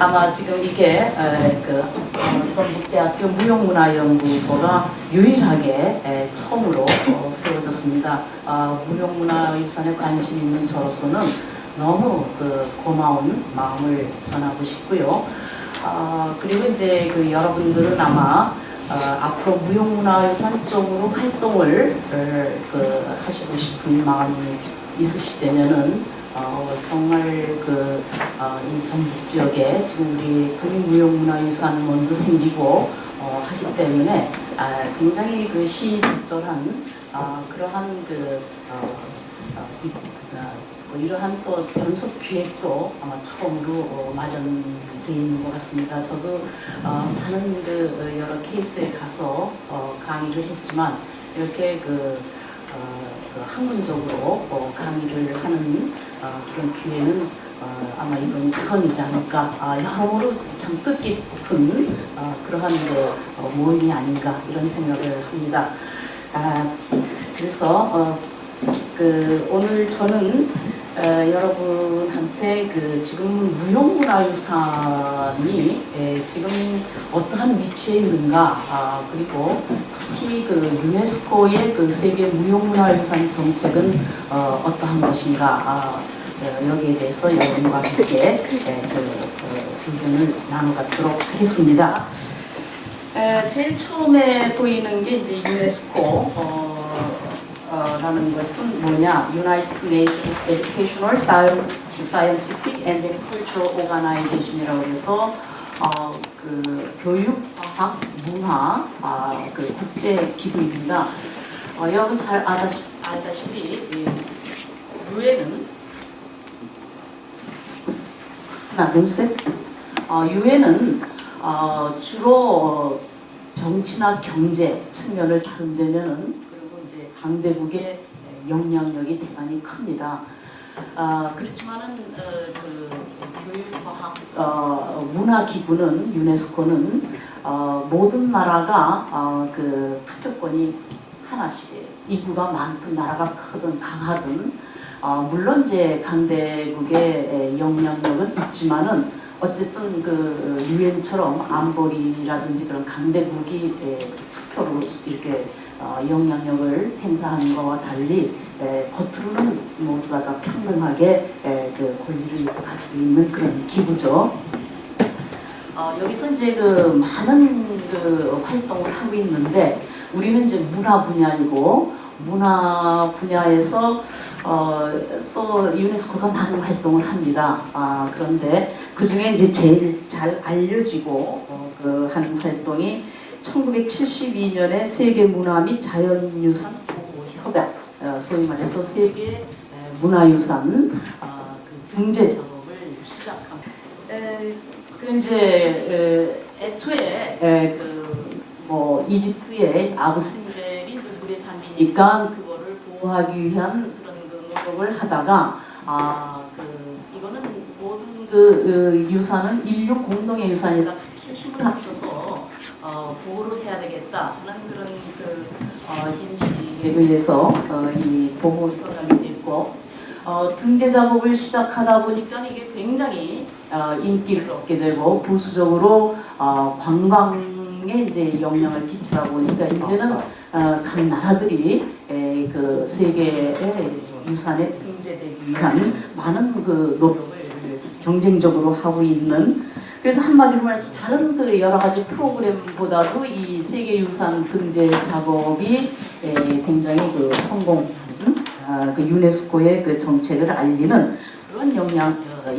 아마 지금 이게 전북대학교 무형문화연구소가 유일하게 처음으로 세워졌습니다. 무형문화유산에 관심 있는 저로서는 너무 고마운 마음을 전하고 싶고요. 그리고 이제 여러분들은 아마 앞으로 무형문화유산 쪽으로 활동을 하시고 싶은 마음이 있으시다면은 정말 이 전북 지역에 지금 우리 국립무형문화유산원도 생기고 하기 때문에 굉장히 시적절한 그러한 이러한 또 연습 기획도 아마 처음으로 마련되어 있는 것 같습니다. 저도 많은 여러 케이스에 가서 강의를 했지만 이렇게 학문적으로 강의를 하는 그런 기회는 아마 이번이 처음이지 않을까. 여러모로 참 뜻깊은 그러한 모임이 아닌가 이런 생각을 합니다. 그래서 오늘 저는 여러분한테 지금 무형문화유산이 지금 어떠한 위치에 있는가, 그리고 특히 유네스코의 세계 무형문화유산 정책은 어떠한 것인가, 여기에 대해서 여러분과 함께 의견을 나눠가도록 하겠습니다. 제일 처음에 보이는 게 이제 유네스코 라는 것은 뭐냐? United Nations Educational, Scientific and Cultural Organization이라고 해서 교육, 과학, 문화 국제 기구입니다. 여러분 잘 알다시피 유엔은 하나, 둘, 셋. 유엔은 주로 정치나 경제 측면을 다룬다면은 강대국의 영향력이 대단히 큽니다. 그렇지만은 교육과학 문화기구는 유네스코는 모든 나라가 투표권이 하나씩이에요. 인구가 많든 나라가 크든 강하든 물론 이제 강대국의 영향력은 있지만은 어쨌든 유엔처럼 안보리라든지 그런 강대국이 투표로 이렇게 영향력을 행사하는 것과 달리 겉으로는 모두가 다 평등하게 권리를 가지고 있는 그런 기구죠. 여기서 이제 많은 활동을 하고 있는데 우리는 이제 문화 분야이고 문화 분야에서 또 유네스코가 많은 활동을 합니다. 그런데 그 중에 이제 제일 잘 알려지고 하는 활동이 1972년에 세계 문화 및 자연유산 보호 협약, 소위 말해서 세계 문화유산 등재 작업을 시작합니다. 이제 애초에 이집트의 아부스님들이 물에 잠기니까 그거를 보호하기 위한 그런 노력을 하다가 이거는 모든 유산은 인류 공동의 유산이다. 같이 힘을 합쳐서 보호를 해야 되겠다 하는 그런 인식에 의해서 이 보호 협약이 됐고 등재 작업을 시작하다 보니까 이게 굉장히 인기를 얻게 되고 부수적으로 관광에 이제 영향을 끼치다 보니까 이제는 각 나라들이 세계의 유산에 등재되기 위한 많은 노력을 경쟁적으로 하고 있는. 그래서 한마디로 말해서 다른 여러 가지 프로그램보다도 이 세계유산 등재 작업이 굉장히 성공한 유네스코의 정책을 알리는 그런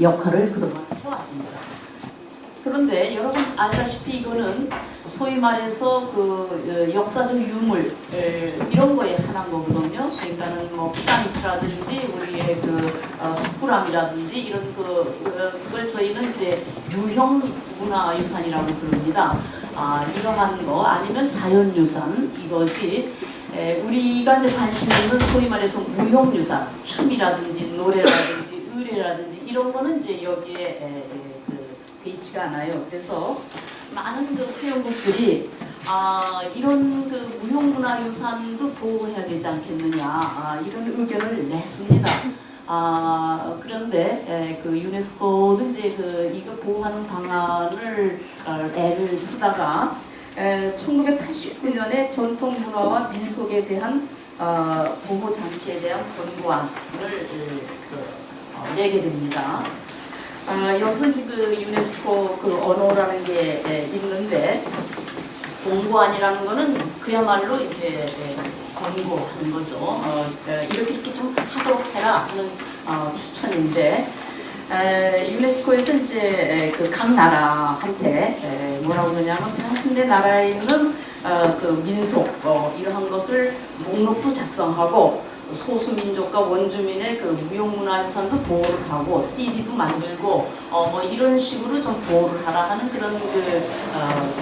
역할을 그동안 해왔습니다. 그런데 여러분 알다시피 이거는 소위 말해서 역사적 유물 이런 거에 한한 거거든요. 그러니까는 피라미드라든지 우리의 석굴암이라든지 이런 그걸 저희는 이제 유형 문화유산이라고 부릅니다. 이러한 거 아니면 자연유산 이거지. 우리가 이제 관심 있는 소위 말해서 무형유산, 춤이라든지 노래라든지 의례라든지 이런 거는 이제 여기에 돼 있지가 않아요. 그래서 많은 회원국들이 이런 무형문화유산도 보호해야 되지 않겠느냐 이런 의견을 냈습니다. 그런데 그 유네스코도 이제 이거 보호하는 방안을 애를 쓰다가 1989년에 전통문화와 민속에 대한 보호장치에 대한 권고안을 내게 됩니다. 여기서 이제 그 유네스코 그 언어라는 게 있는데, 권고안이라는 거는 그야말로 이제 권고하는 거죠. 이렇게 좀 하도록 해라 하는 추천인데, 유네스코에서 이제 그 각 나라한테 뭐라고 그러냐면, 당신네 나라에 있는 그 민속 이러한 것을 목록도 작성하고, 소수민족과 원주민의 그 무형문화유산도 보호를 하고, CD도 만들고, 뭐 이런 식으로 좀 보호를 하라 하는 그런 그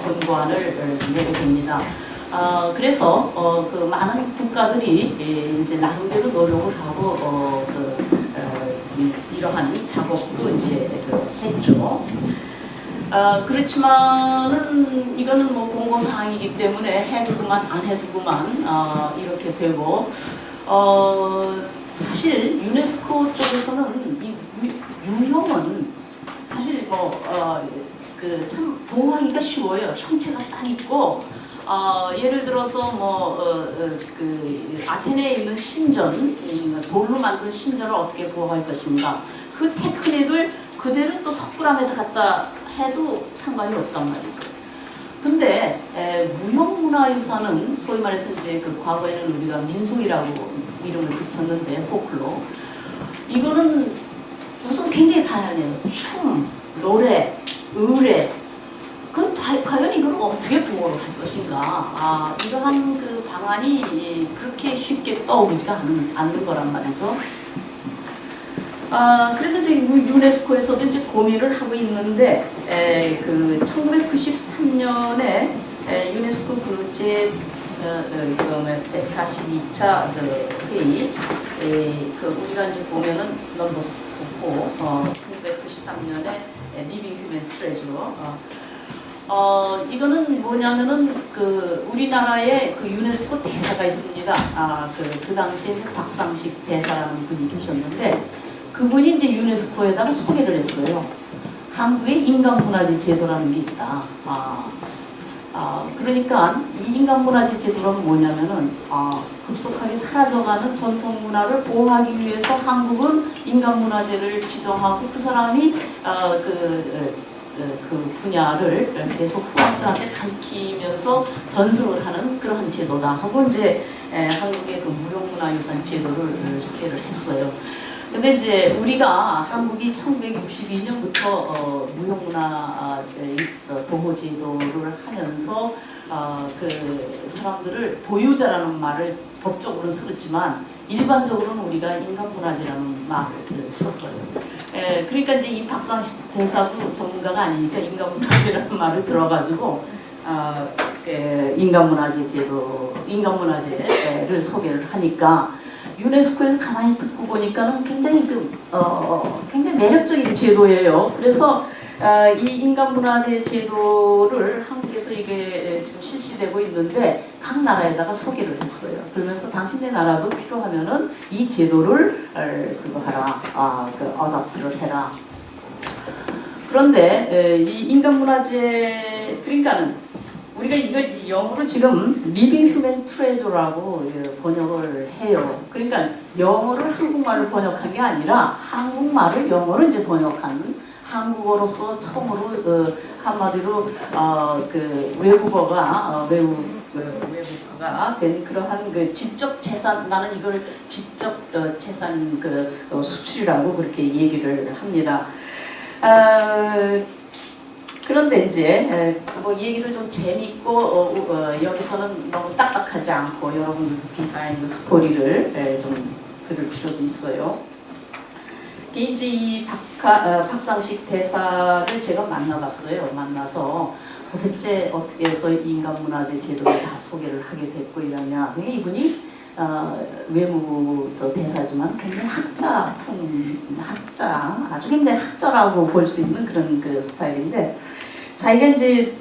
권고안을 내게 됩니다. 그래서 그 많은 국가들이 이제 나름대로 노력을 하고 이러한 작업도 이제 했죠. 그렇지만은 이거는 뭐 공고사항이기 때문에 해두고만 안 해두고만 이렇게 되고, 사실 유네스코 쪽에서는 이 유형은 사실 그 참 보호하기가 쉬워요. 형체가 딱 있고, 예를 들어서 그 아테네에 있는 신전, 돌로 만든 신전을 어떻게 보호할 것인가, 그 테크닉을 그대로 또 석굴암에다 갖다 해도 상관이 없단 말이죠. 근데 무형문화유산은 소위 말해서 이제 그 과거에는 우리가 민속이라고 이름을 붙였는데, 포클로, 이거는 우선 굉장히 다양해요. 춤, 노래, 의례. 그럼 과연 이걸 어떻게 보호를 할 것인가? 이러한 그 방안이 그렇게 쉽게 떠오르지가 않는 거란 말이죠. 그래서 이제 유네스코에서도 이제 고민을 하고 있는데, 그 1993년에 유네스코 제 142차 회의, 우리가 이제 보면은 넘버 4, 1993년에 리빙 휴먼 트레저로, 이거는 뭐냐면은 그 우리나라에 그 유네스코 대사가 있습니다. 그 당시에 박상식 대사라는 분이 계셨는데, 그분이 이제 유네스코에다가 소개를 했어요. 한국에 인간문화재 제도라는 게 있다. 그러니까 이 인간문화재 제도는 뭐냐면은 급속하게 사라져가는 전통문화를 보호하기 위해서 한국은 인간문화재를 지정하고, 그 사람이 그 분야를 계속 후학들한테 가르치면서 전승을 하는 그러한 제도다 하고, 이제 한국의 그 무형문화유산 제도를 소개를 했어요. 근데 이제 우리가 한국이 1962년부터 무형문화 보호 제도를 하면서 그 사람들을 보유자라는 말을 법적으로는 쓰지만 일반적으로는 우리가 인간문화재라는 말을 썼어요. 그러니까 이제 이 박상식 대사도 전문가가 아니니까 인간문화재라는 말을 들어가지고 인간문화재 제도, 인간문화재를 소개를 하니까, 유네스코에서 가만히 듣고 보니까는 굉장히 굉장히 매력적인 제도예요. 그래서 이 인간문화재 제도를 한국에서 이게 지금 실시되고 있는데 각 나라에다가 소개를 했어요. 그러면서 당신네 나라도 필요하면은 이 제도를 그거 하라, 어답트를 해라. 그런데 이 인간문화재, 그러니까는 우리가 이걸 영어로 지금 리빙 휴먼 트레저라고 번역을 해요. 그러니까 영어를 한국말로 번역한 게 아니라 한국말을 영어로 이제 번역한, 한국어로서 처음으로 한마디로 그 외국어가 된 그러한 그 지적 재산, 나는 이걸 지적 재산 수출이라고 그렇게 얘기를 합니다. 그런데 이제 뭐 얘기를 좀 재밌고 여기서는 너무 딱딱하지 않고 여러분들 비하인드 스토리를 좀 들을 필요도 있어요. 이제 이 박상식 대사를 제가 만나봤어요. 만나서 도대체 어떻게 해서 인간문화재 제도를 다 소개를 하게 됐고 이러냐. 이분이 외무 대사지만 굉장히 아주 굉장히 학자라고 볼 수 있는 그런 그 스타일인데, 자기가 이제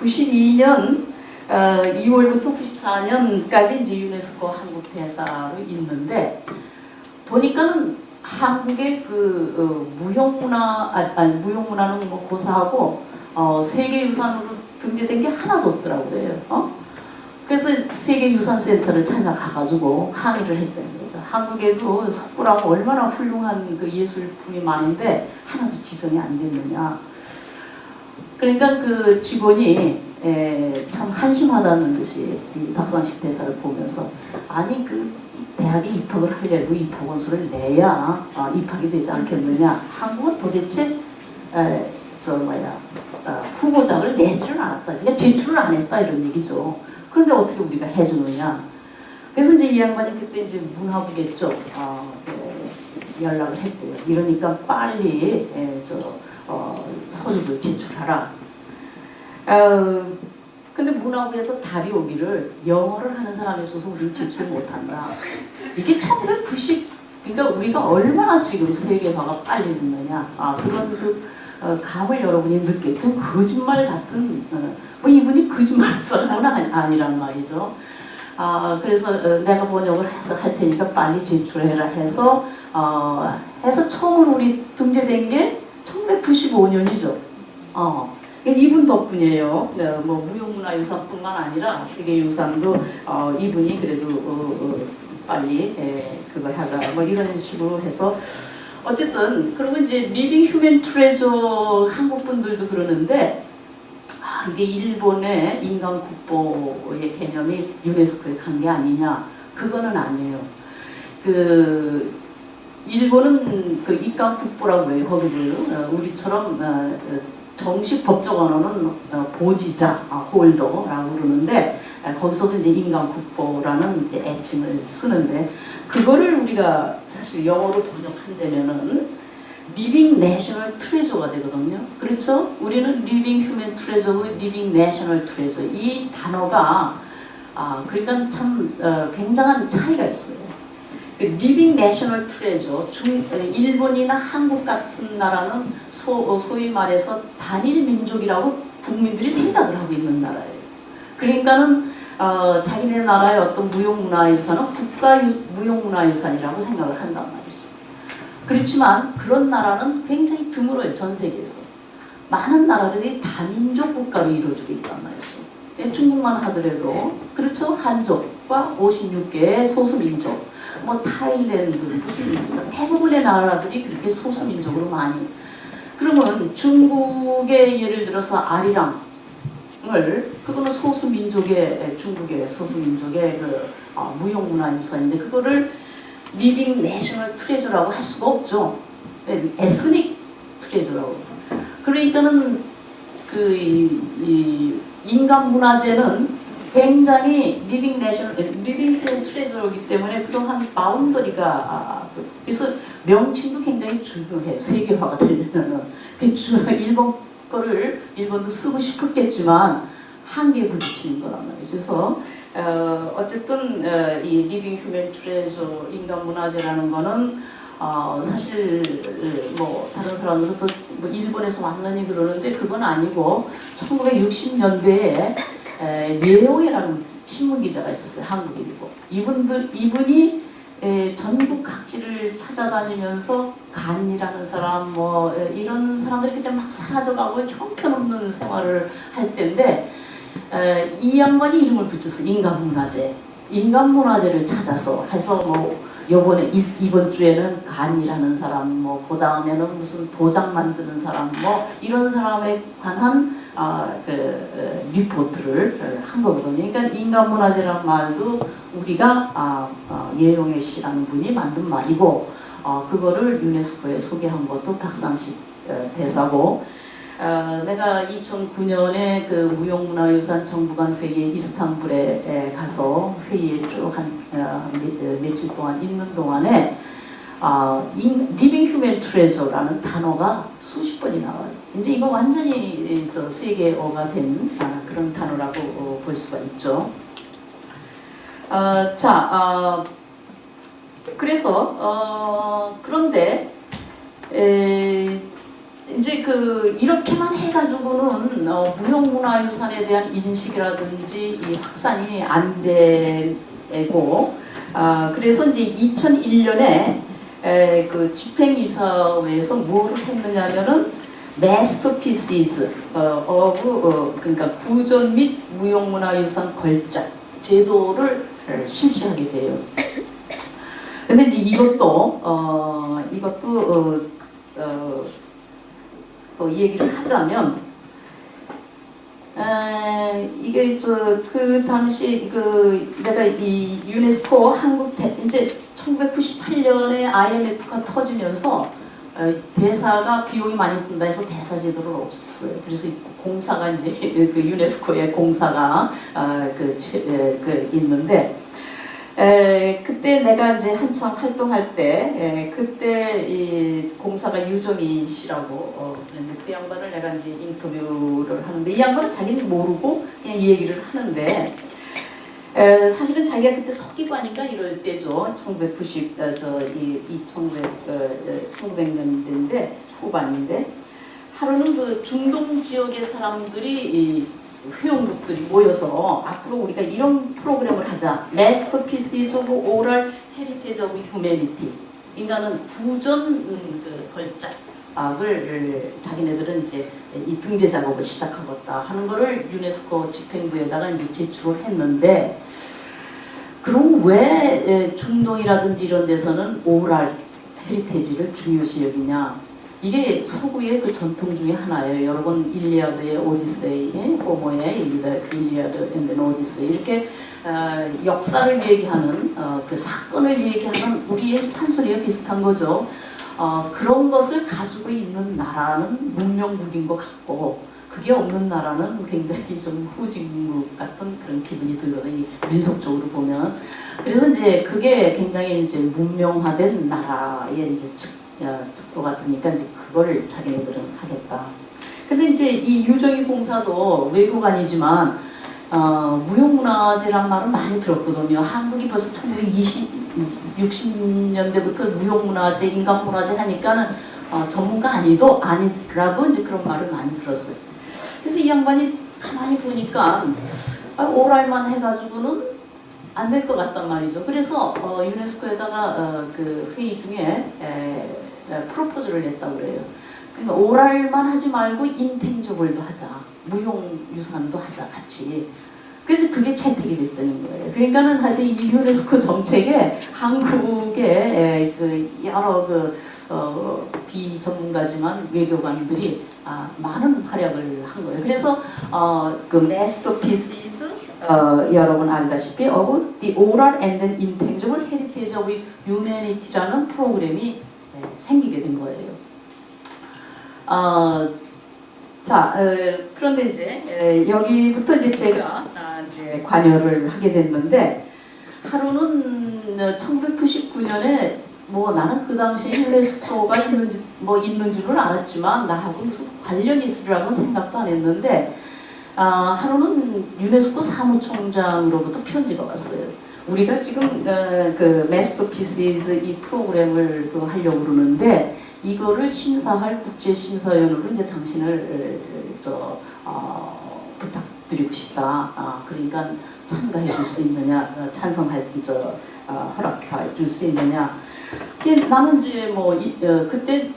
92년 2월부터 94년까지 이제 유네스코 한국 대사로 있는데, 보니까는 한국의 그 무형문화 아니 무형문화는 뭐 고사하고 세계유산으로 등재된 게 하나도 없더라고요. 그래서 세계유산센터를 찾아가가지고 항의를 했다는 거죠. 한국에도 석굴하고 얼마나 훌륭한 그 예술품이 많은데 하나도 지정이 안 됐느냐. 그러니까 그 직원이 참 한심하다는 듯이 이 박상식 대사를 보면서 아니 그 대학에 입학을 하려고 입학원서를 내야 입학이 되지 않겠느냐. 한국은 도대체 후보작을 내지를 않았다. 그러니까 제출을 안 했다 이런 얘기죠. 그런데 어떻게 우리가 해주느냐. 그래서 이제 이 양반이 그때 이제 문화부겠죠. 연락을 했대요. 이러니까 빨리 서류를 제출하라. 근데 문화부에서 답이 오기를 영어를 하는 사람이 없어서 우리는 제출 못한다. 이게 1990, 그러니까 우리가 얼마나 지금 세계화가 빨리 됐느냐. 그런 그 감을 여러분이 느꼈던 거짓말 같은, 뭐 이분이 거짓말 사람은 아니란 말이죠. 그래서 내가 번역을 해서 할 테니까 빨리 제출해라 해서 처음으로 우리 등재된 게 1995년이죠. 이분 덕분이에요. 뭐 무형문화유산뿐만 아니라 세계유산도 이분이 그래도 빨리 그걸 하자 뭐 이런 식으로 해서 어쨌든 그리고 이제 리빙 휴먼 트레저 한국 분들도 그러는데 이게 일본의 인간 국보의 개념이 유네스코에 간 게 아니냐. 그거는 아니에요. 그 일본은 그 인간 국보라고 그래요. 거기를 우리처럼 정식 법적 언어는 보지자, 홀더라고 그러는데 거기서도 이제 인간 국보라는 이제 애칭을 쓰는데 그거를 우리가 사실 영어로 번역한다면은 리빙 내셔널 트레저가 되거든요. 그렇죠? 우리는 리빙 휴먼 트레저고 리빙 내셔널 트레저 이 단어가 그러니까 참 굉장한 차이가 있어요. 리빙 내셔널 트레저 일본이나 한국 같은 나라는 소위 말해서 단일 민족이라고 국민들이 생각을 하고 있는 나라예요. 그러니까는 자기네 나라의 어떤 무형문화유산은 국가 무형문화유산이라고 생각을 한단 말이죠. 그렇지만 그런 나라는 굉장히 드물어요. 전 세계에서. 많은 나라들이 다민족 국가로 이루어지고 있단 말이죠. 중국만 하더라도 그렇죠. 한족과 56개의 소수민족 뭐 타일랜드 무슨 대부분의 나라들이 그렇게 소수민족으로 많이 그러면 중국의 예를 들어서 아리랑을 그거는 소수민족의 중국의 소수민족의 그 무형문화유산인데 그거를 리빙 내셔널 트레저라고 할 수가 없죠. 에스닉 트레저라고. 그러니까는 그 인간 문화재는 굉장히 리빙 휴먼 트레저이기 때문에 그러한 바운더리가 그래서 명칭도 굉장히 중요해요. 세계화가 되려면은 일본 거를 일본도 쓰고 싶었겠지만 한계에 부딪히는 거란 말이죠. 그래서 어쨌든 이 리빙 휴먼 트레저 인간 문화재라는 거는 사실 뭐 다른 사람들도 뭐 일본에서 왔느니 그러는데 그건 아니고 1960년대에 예오이라는 신문 기자가 있었어요. 한국인이고 이분이 전국 각지를 찾아다니면서 간이라는 사람 뭐 이런 사람들이 그때 막 사라져가고 형편없는 생활을 할 때인데 이 양반이 이름을 붙였어. 인간문화재. 인간문화재를 찾아서 해서 뭐 요번에 이번 주에는 간이라는 사람 뭐 그 다음에는 무슨 도장 만드는 사람 뭐 이런 사람에 관한 리포트를 한 거거든요. 그러니까 인간문화재라는 말도 우리가 예용해 씨라는 분이 만든 말이고 그거를 유네스코에 소개한 것도 박상식 대사고 내가 2009년에 그 무형문화유산 정부간 회의에 이스탄불에 가서 회의에 쭉 한 며칠 동안 있는 동안에 리빙 휴먼 트레저라는 단어가 수십 번이 나와요. 이제 이거 완전히 세계어가 된 그런 단어라고 볼 수가 있죠. 그래서 그런데 이제 이렇게만 해가지고는 무형문화유산에 대한 인식이라든지 이 확산이 안 되고 그래서 이제 2001년에 그 집행이사회에서 뭐를 했느냐면은 masterpieces 그러니까 구전 및 무형문화유산 걸작 제도를 실시하게 돼요. 근데 이제 이것도 또 얘기를 하자면 이게 그 당시 내가 이 유네스코 한국 이제 1998년에 IMF가 터지면서 대사가 비용이 많이 든다 해서 대사 제도를 없앴어요. 그래서 공사가 이제 그 유네스코의 공사가 있는데 그때 내가 이제 한참 활동할 때 그때 이 공사가 유정희 씨라고 그랬는데 그 양반을 내가 이제 인터뷰를 하는데 이 양반은 자기는 모르고 그냥 얘기를 하는데 사실은 자기가 그때 서기관이니까 이럴 때죠. 1900년대인데 후반인데 하루는 그 중동 지역의 사람들이 회원국들이 모여서 앞으로 우리가 이런 프로그램을 하자. Masterpieces of Oral Heritage of Humanity. 인간은 구전 걸작을 자기네들은 이제 이 등재 작업을 시작하겠다 하는 거를 유네스코 집행부에다가 이제 제출을 했는데 그럼 왜 중동이라든지 이런 데서는 오랄 헤리테지를 중요시 여기냐? 이게 서구의 그 전통 중에 하나예요. 여러분 일리아드의 오디세이, 호모의 일리아드 앤 오디세이 이렇게 역사를 얘기하는 그 사건을 얘기하는 우리의 판소리와 비슷한 거죠. 그런 것을 가지고 있는 나라는 문명국인 것 같고 그게 없는 나라는 굉장히 좀 후진국 같은 그런 기분이 들거든요. 민속적으로 보면. 그래서 이제 그게 굉장히 이제 문명화된 나라의 이제 측도 같으니까 이제 그걸 자기네들은 하겠다. 근데 이제 이 유정희 공사도 외국 아니지만 무형문화재란 말은 많이 들었거든요. 한국이 벌써 1960년대부터 무형문화재, 인간문화재 하니까는 전문가 아니라도 이제 그런 말을 많이 들었어요. 그래서 이 양반이 가만히 보니까 오랄만 해가지고는 안 될 것 같단 말이죠. 그래서 유네스코에다가 그 회의 중에 프로포즈를 냈다고 그래요. 그러니까 오랄만 하지 말고 인탱저블도 하자. 무형유산도 하자 같이. 그래서 그게 채택이 됐다는 거예요. 그러니까는 하여튼 이 유네스코 정책에 한국의 그 여러 비전문가지만 외교관들이 많은 활약을 한 거예요. 그래서 그 masterpieces 여러분 알다시피 of the oral and intangible heritage of humanity라는 프로그램이 생기게 된 거예요. 그런데 이제 여기부터 이제 제가 이제 관여를 하게 됐는데 하루는 1999년에 뭐 나는 그 당시에 유네스코가 있는 줄은 알았지만 나하고 무슨 관련이 있으리라고 생각도 안 했는데 하루는 유네스코 사무총장으로부터 편지가 왔어요. 우리가 지금 그 마스터피시스 이 프로그램을 하려고 그러는데 이거를 심사할 국제심사위원으로 이제 당신을 부탁드리고 싶다. 그러니까 참가해 줄 수 있느냐, 찬성할 허락해 줄 수 있느냐. 나는 이제 그때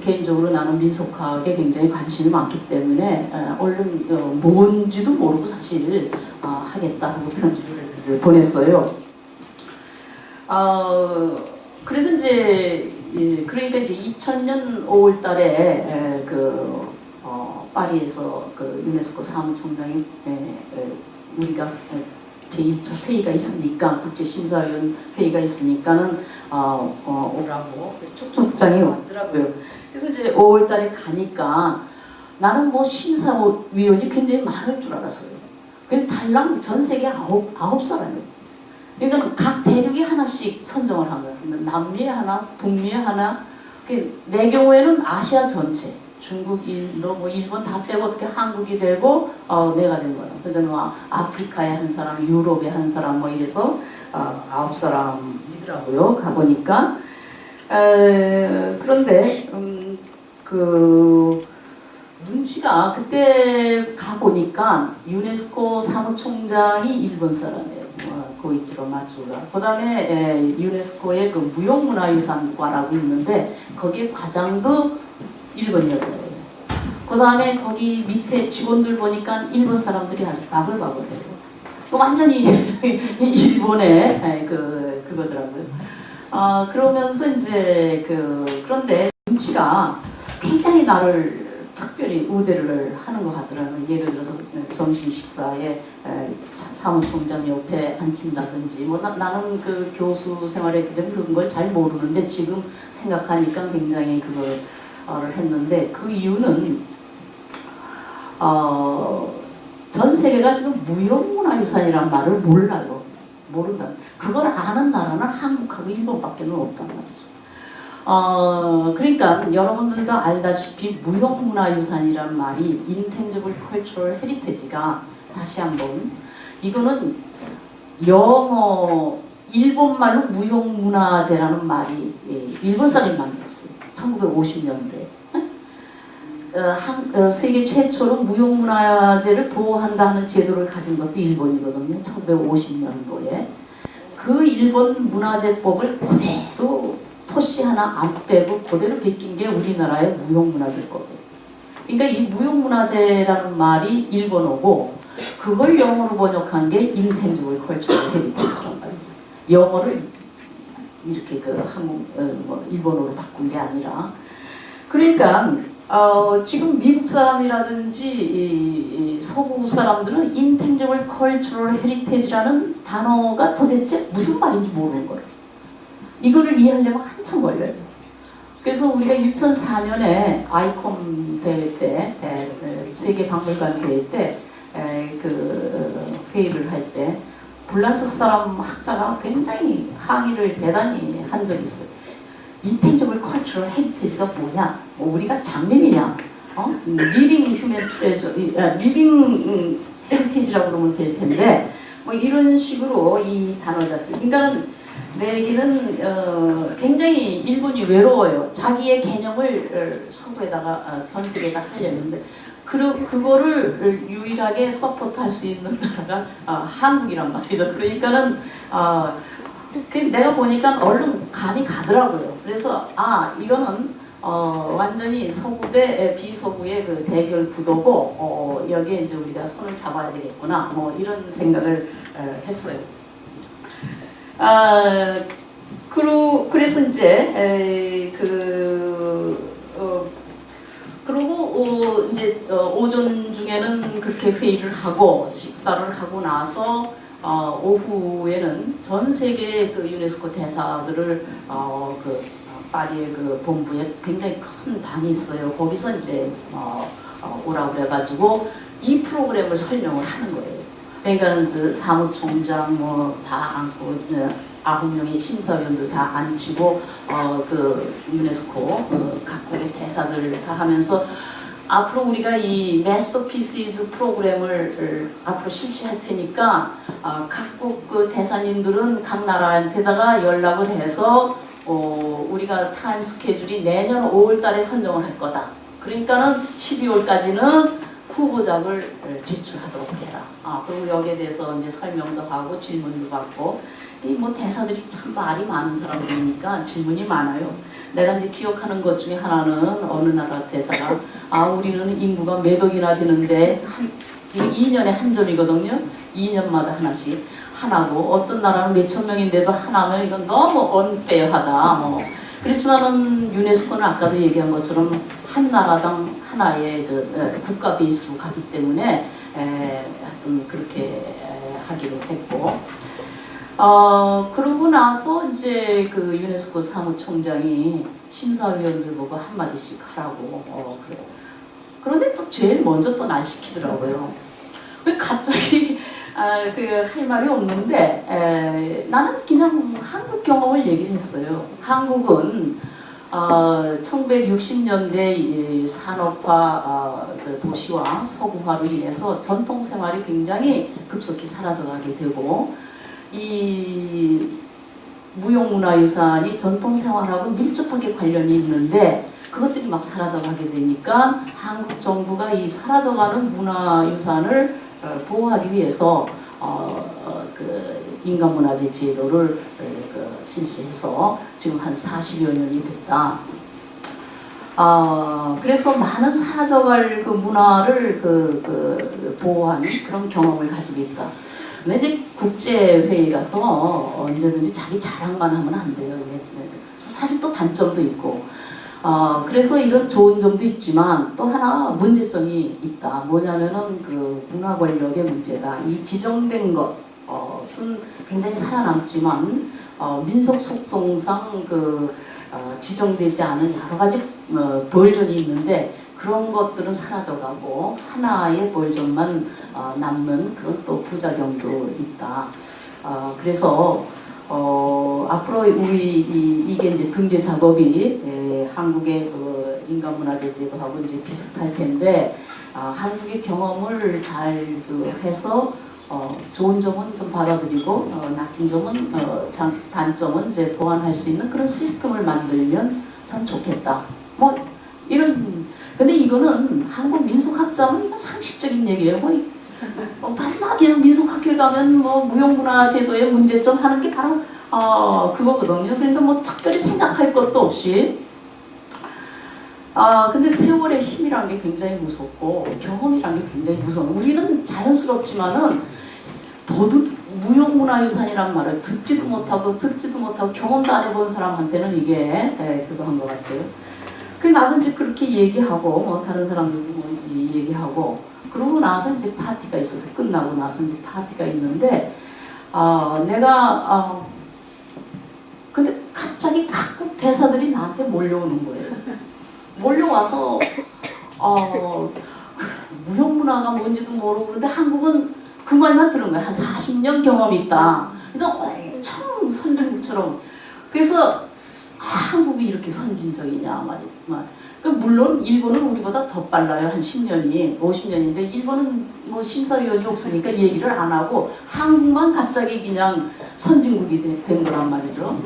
개인적으로 나는 민속학에 굉장히 관심이 많기 때문에 얼른 뭔지도 모르고 사실 하겠다 하고 편지를 보냈어요. 그래서 이제 그러니까 이제 2000년 5월달에 파리에서 그 유네스코 사무총장이 우리가 제1차 회의가 있으니까 국제심사위원 회의가 있으니까는 오라고 초청장이 왔더라고요. 그래서 이제 5월달에 가니까 나는 뭐 심사위원이 굉장히 많을 줄 알았어요. 그래서 달랑 전 세계 아홉 사람이에요. 그러니까 각 대륙이 하나씩 선정을 한 거예요. 남미에 하나, 북미에 하나. 내 경우에는 아시아 전체, 중국, 인도, 일본 다 빼고 어떻게 한국이 되고 내가 된 거예요. 근데 아프리카에 한 사람, 유럽에 한 사람 이래서 9사람이더라고요. 가보니까. 그런데 눈치가 그때 가보니까 유네스코 사무총장이 일본 사람이에요. 고이치로 마츠우라. 그 다음에 유네스코의 그 무형문화유산과라고 있는데 거기에 과장도 일본 여자예요. 그 다음에 거기 밑에 직원들 보니까 일본 사람들이 아주 바글바글해요. 완전히 일본의 그거더라고요. 그러면서 이제 그런데 눈치가 굉장히 나를 특별히 우대를 하는 것 같더라고요. 예를 들어서 점심 식사에 사무총장 옆에 앉힌다든지, 뭐 나는 그 교수 생활했기 때문에 그런 걸 잘 모르는데 지금 생각하니까 굉장히 그걸 했는데, 그 이유는 전 세계가 지금 무형문화유산이란 말을 몰라요. 모른다. 그걸 아는 나라는 한국하고 일본밖에 없단 말이죠. 그러니까 여러분들도 알다시피 무형문화유산이란 말이 Intangible Cultural Heritage가 다시 한번, 이거는 영어 일본말로 무형문화재라는 말이 일본 사람이 만들었어요. 1950년대. 세계 최초로 무형문화재를 보호한다는 제도를 가진 것도 일본이거든요. 1950년도에. 그 일본 문화재법을 그대로 토시 하나 안 빼고 그대로 베낀 게 우리나라의 무형문화재법이에요. 그러니까 이 무형문화재라는 말이 일본어고 그걸 영어로 번역한 게 Intangible Cultural Heritage란 말이죠. 영어를 이렇게 일본어로 바꾼 게 아니라. 그러니까 지금 미국 사람이라든지 서구 사람들은 Intangible Cultural Heritage라는 단어가 도대체 무슨 말인지 모르는 거예요. 이거를 이해하려면 한참 걸려요. 그래서 우리가 2004년에 아이콘 대회 때, 세계박물관 대회 때, 회의를 할 때, 불란스 사람 학자가 굉장히 항의를 대단히 한 적이 있어요. Intangible Cultural Heritage가 뭐냐? 우리가 장님이냐? Living Human Treasure, Living Heritage라고 그러면 될 텐데, 뭐 이런 식으로 이 단어 자체. 그러니까는 내기는 굉장히 일본이 외로워요. 자기의 개념을 서구에다가 전 세계에다 하려는데 그거를 유일하게 서포트할 수 있는 나라가 한국이란 말이죠. 그러니까는 내가 보니까 얼른 감이 가더라고요. 그래서 이거는 완전히 서구 대 비서구의 그 대결 구도고 여기에 이제 우리가 손을 잡아야 되겠구나. 뭐 이런 생각을 했어요. 그래서 이제 그리고 이제 오전 중에는 그렇게 회의를 하고 식사를 하고 나서 오후에는 전 세계 그 유네스코 대사들을 파리의 그 본부에 굉장히 큰 방이 있어요. 거기서 이제 오라고 해가지고 이 프로그램을 설명을 하는 거예요. 그러니까 이제 사무총장 뭐 다 앉고 9명의 심사위원들 다 앉히고 그 유네스코 각국의 대사들 다 하면서 앞으로 우리가 이 마스터피스 프로그램을 앞으로 실시할 테니까 각국 그 대사님들은 각 나라한테다가 연락을 해서 우리가 타임 스케줄이 내년 5월 달에 선정을 할 거다. 그러니까는 12월까지는 후보작을 제출하도록 해라. 그리고 여기에 대해서 이제 설명도 하고 질문도 받고, 이 뭐 대사들이 참 말이 많은 사람들이니까 질문이 많아요. 내가 이제 기억하는 것 중에 하나는 어느 나라 대사가 우리는 인구가 몇 억이나 되는데 2년에 한 점이거든요. 2년마다 하나씩 하나고, 어떤 나라는 몇천 명인데도 하나면 이건 너무 unfair하다. 뭐 그렇지만은 유네스코는 아까도 얘기한 것처럼 한 나라당 하나의 국가 베이스로 가기 때문에 하여튼 그렇게 하기로 했고, 그러고 나서 이제 그 유네스코 사무총장이 심사위원들 보고 한마디씩 하라고 그래요. 그런데 또 제일 먼저 또 날 시키더라고요. 왜 갑자기 할 말이 없는데 나는 그냥 한국 경험을 얘기를 했어요. 한국은 1960년대 산업화 도시화 서구화로 인해서 전통 생활이 굉장히 급속히 사라져가게 되고, 이 무형문화유산이 전통생활하고 밀접하게 관련이 있는데 그것들이 막 사라져가게 되니까 한국 정부가 이 사라져가는 문화유산을 보호하기 위해서 그 인간문화재 제도를 실시해서 지금 한 40여 년이 됐다. 그래서 많은 사라져갈 그 문화를 보호하는 그런 경험을 가지고 있다. 근데 국제회의 가서 언제든지 자기 자랑만 하면 안 돼요. 사실 또 단점도 있고. 그래서 이런 좋은 점도 있지만 또 하나 문제점이 있다. 뭐냐면은 그 문화 권력의 문제다. 이 지정된 것은 굉장히 살아남지만 민속 속성상 지정되지 않은 여러 가지 버전이 있는데 그런 것들은 사라져가고 하나의 버전만 남는 그런 또 부작용도 있다. 그래서 앞으로 이게 이제 등재 작업이 한국의 그 인간문화재 제도하고 이제 비슷할 텐데 한국의 경험을 잘 해서 좋은 점은 좀 받아들이고 나쁜 점은 단점은 이제 보완할 수 있는 그런 시스템을 만들면 참 좋겠다. 뭐 이런 근데 이거는 한국 민속학자는 상식적인 얘기예요. 맨날 그냥 민속학교에 가면 뭐 무형문화 제도의 문제점 하는 게 바로 그거거든요. 그러니까 뭐 특별히 생각할 것도 없이 근데 세월의 힘이란 게 굉장히 무섭고 경험이란 게 굉장히 무서워. 우리는 자연스럽지만은 무형문화유산이란 말을 듣지도 못하고 경험도 안 해본 사람한테는 이게 그거 한 것 같아요. 나도 이제 그렇게 얘기하고 뭐 다른 사람들도 뭐 얘기하고 그러고 나서 이제 파티가 있어서 끝나고 나서 이제 파티가 있는데 내가 근데 갑자기 각국 대사들이 나한테 몰려오는 거예요. 몰려와서 무형문화가 뭔지도 모르고 그런데 한국은 그 말만 들은 거야. 한 40년 경험이 있다. 그러니까 엄청 선진국처럼. 그래서 한국이 이렇게 선진적이냐 말이야. 물론 일본은 우리보다 더 빨라요. 한 10년이 50년인데 일본은 뭐 심사위원이 없으니까 얘기를 안 하고 한국만 갑자기 그냥 선진국이 된 거란 말이죠.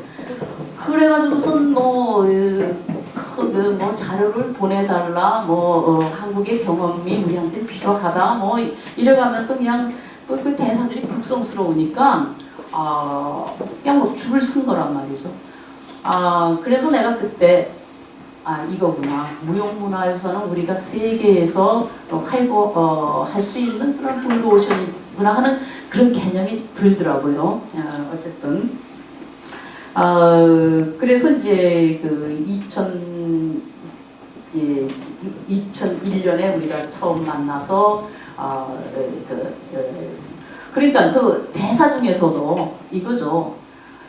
그래가지고선 뭐 자료를 보내달라 한국의 경험이 우리한테 필요하다 이래가면서 그냥 그 대사들이 극성스러우니까 그냥 뭐 줄을 쓴 거란 말이죠. 그래서 내가 그때 이거구나. 무형문화유산은 우리가 세계에서 할 수 있는 그런 블루오션이구나 하는 그런 개념이 들더라고요. 어쨌든 그래서 이제 그 2001년에 우리가 처음 만나서 그러니까 그 대사 중에서도 이거죠.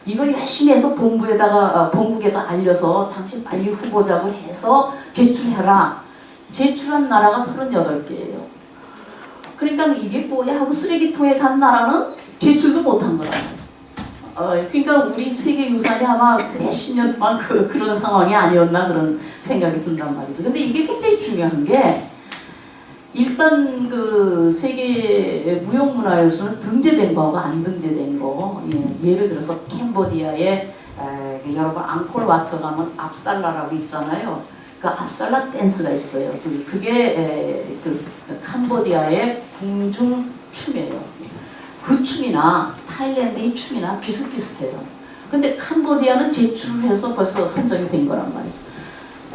이걸 열심히 해서 본국에다 알려서 당신 빨리 후보작을 해서 제출해라. 제출한 나라가 38개예요. 그러니까 이게 뭐야 하고 쓰레기통에 간 나라는 제출도 못한 거라. 그러니까 우리 세계유산이 아마 몇십 년 동안 그런 상황이 아니었나 그런 생각이 든단 말이죠. 근데 이게 굉장히 중요한 게 일단 그 세계 무형문화유산은 등재된 거하고 안 등재된 거. 예를 들어서 캄보디아에 여러분 앙콜와트 가면 압살라라고 있잖아요. 그 압살라 댄스가 있어요. 그게 캄보디아의 궁중 춤이에요. 그 춤이나 타일랜드의 춤이나 비슷비슷해요. 근데 캄보디아는 제출을 해서 벌써 선정이 된 거란 말이죠.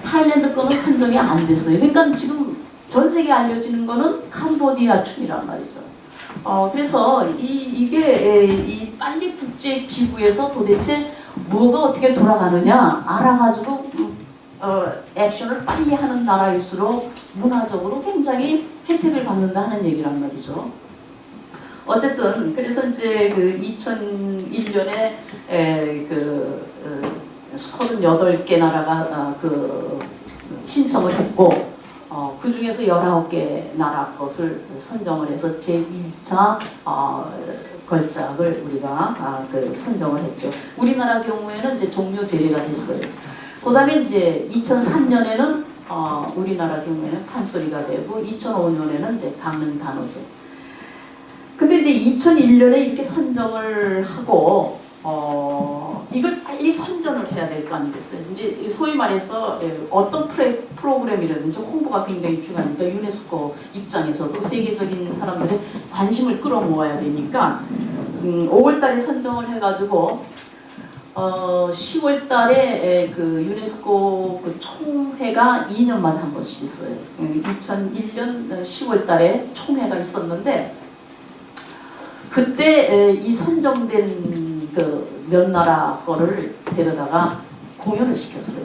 타일랜드 거는 선정이 안 됐어요. 그러니까 지금 전 세계에 알려지는 거는 캄보디아 춤이란 말이죠. 그래서 이게 빨리 국제 기구에서 도대체 뭐가 어떻게 돌아가느냐 알아가지고 액션을 빨리 하는 나라일수록 문화적으로 굉장히 혜택을 받는다 하는 얘기란 말이죠. 어쨌든 그래서 이제 그 2001년에 38개 나라가 신청을 했고 그 중에서 19개 나라 것을 선정을 해서 제1차 걸작을 우리가 선정을 했죠. 우리나라 경우에는 이제 종료 제외가 됐어요. 그 다음에 이제 2003년에는 우리나라 경우에는 판소리가 되고 2005년에는 이제 강릉 단오제. 근데 이제 2001년에 이렇게 선정을 하고 이걸 빨리 선전을 해야 될 거 아니겠어요. 이제 소위 말해서 어떤 프로그램이라든지 홍보가 굉장히 중요하니까 유네스코 입장에서도 세계적인 사람들의 관심을 끌어모아야 되니까 5월달에 선정을 해가지고 10월달에 그 유네스코 그 총회가 2년마다 한 번씩 있어요. 2001년 10월달에 총회가 있었는데 그때 이 선정된 그 몇 나라 거를 데려다가 공연을 시켰어요.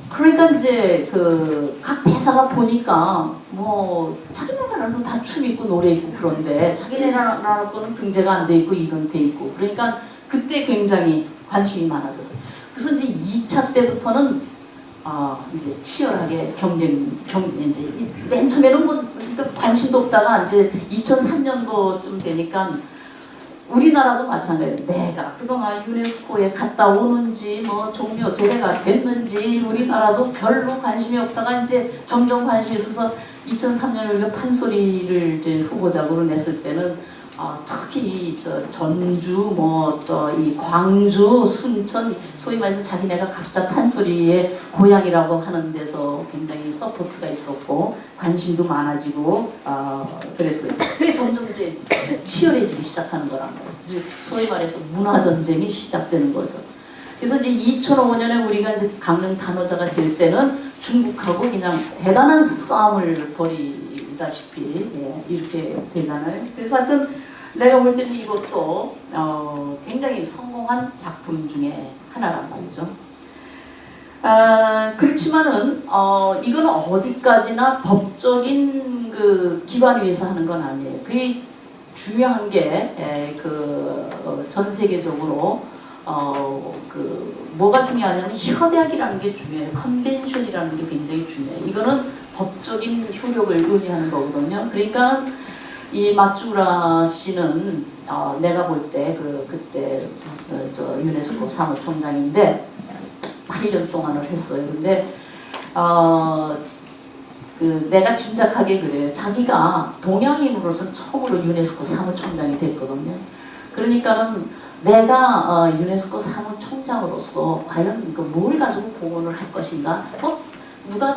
그러니까 이제 그 각 대사가 보니까 뭐 자기네 나라도 다 춤 있고 노래 있고 그런데 자기네 나라 거는 등재가 안 돼 있고 이건 돼 있고 그러니까 그때 굉장히 관심이 많아졌어요. 그래서 이제 2차 때부터는 이제 치열하게 이제 맨 처음에는 뭐 관심도 없다가 이제 2003년도쯤 되니까 우리나라도 마찬가지예요. 내가 그동안 유네스코에 갔다 오는지 뭐 종료 제대가 됐는지 우리나라도 별로 관심이 없다가 이제 점점 관심이 있어서 2003년에 우리가 판소리를 이제 후보작으로 냈을 때는 특히 전주 뭐 또 이 광주 순천 소위 말해서 자기네가 각자 판소리의 고향이라고 하는 데서 굉장히 서포트가 있었고 관심도 많아지고 그랬어요. 그게 점점 이제 치열해지기 시작하는 거란 말이에요. 이제 소위 말해서 문화 전쟁이 시작되는 거죠. 그래서 이제 2005년에 우리가 이제 강릉 단오자가 될 때는 중국하고 그냥 대단한 싸움을 벌이다시피 이렇게 되잖아요. 그래서 하여튼 내가 볼 때는 이것도 굉장히 성공한 작품 중에 하나란 말이죠. 그렇지만은 이거는 어디까지나 법적인 그 기반 위에서 하는 건 아니에요. 그게 중요한 게 전 세계적으로 뭐가 중요하냐면 협약이라는 게 중요해요. 컨벤션이라는 게 굉장히 중요해요. 이거는 법적인 효력을 의미하는 거거든요. 그러니까 이 마쭈라 씨는 내가 볼 때 그때 저 유네스코 사무총장인데 8년 동안을 했어요. 근데 내가 짐작하게 그래요. 자기가 동양인으로서 처음으로 유네스코 사무총장이 됐거든요. 그러니까는 내가 유네스코 사무총장으로서 과연 뭘 가지고 공헌을 할 것인가?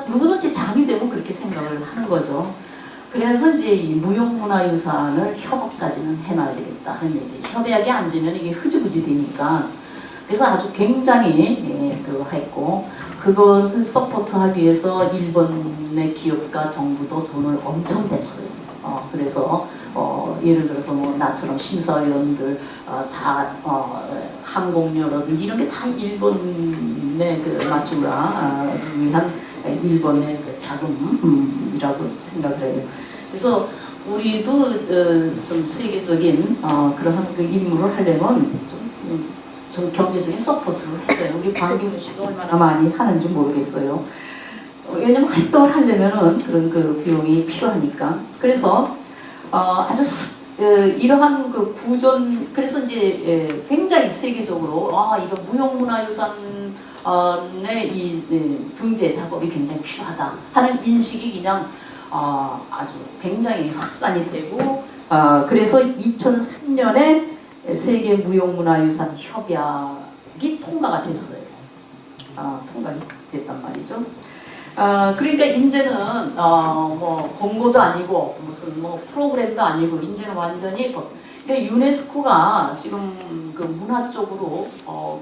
누구든지 잠이 되면 그렇게 생각을 하는 거죠. 그래서 이제 이 무형문화유산을 협업까지는 해놔야 되겠다 하는 얘기. 협약이 안 되면 이게 흐지부지 되니까. 그래서 아주 굉장히 했고 그것을 서포트하기 위해서 일본의 기업과 정부도 돈을 엄청 냈어요. 그래서 예를 들어서 뭐 나처럼 심사위원들 다 항공료라든지 이런 게 다 일본의 그 마쭈라 위한 일본의 그 자금이라고 생각을 해요. 그래서 우리도 좀 세계적인 그런 그 임무를 하려면 좀 경제적인 서포트를 해줘요. 우리 광기문 씨가 얼마나 많이 하는지 모르겠어요. 왜냐면 활동을 하려면은 그런 그 비용이 필요하니까. 그래서 아주 이러한 그 구전 그래서 이제 굉장히 세계적으로 이런 무형문화유산의 이 등재 작업이 굉장히 필요하다 하는 인식이 그냥 아주 굉장히 확산이 되고 그래서 2003년에 세계 무형문화유산 협약이 통과가 됐어요. 통과가 됐단 말이죠. 그러니까 이제는 뭐 공고도 아니고 무슨 뭐 프로그램도 아니고 이제는 완전히 그러니까 유네스코가 지금 그 문화 쪽으로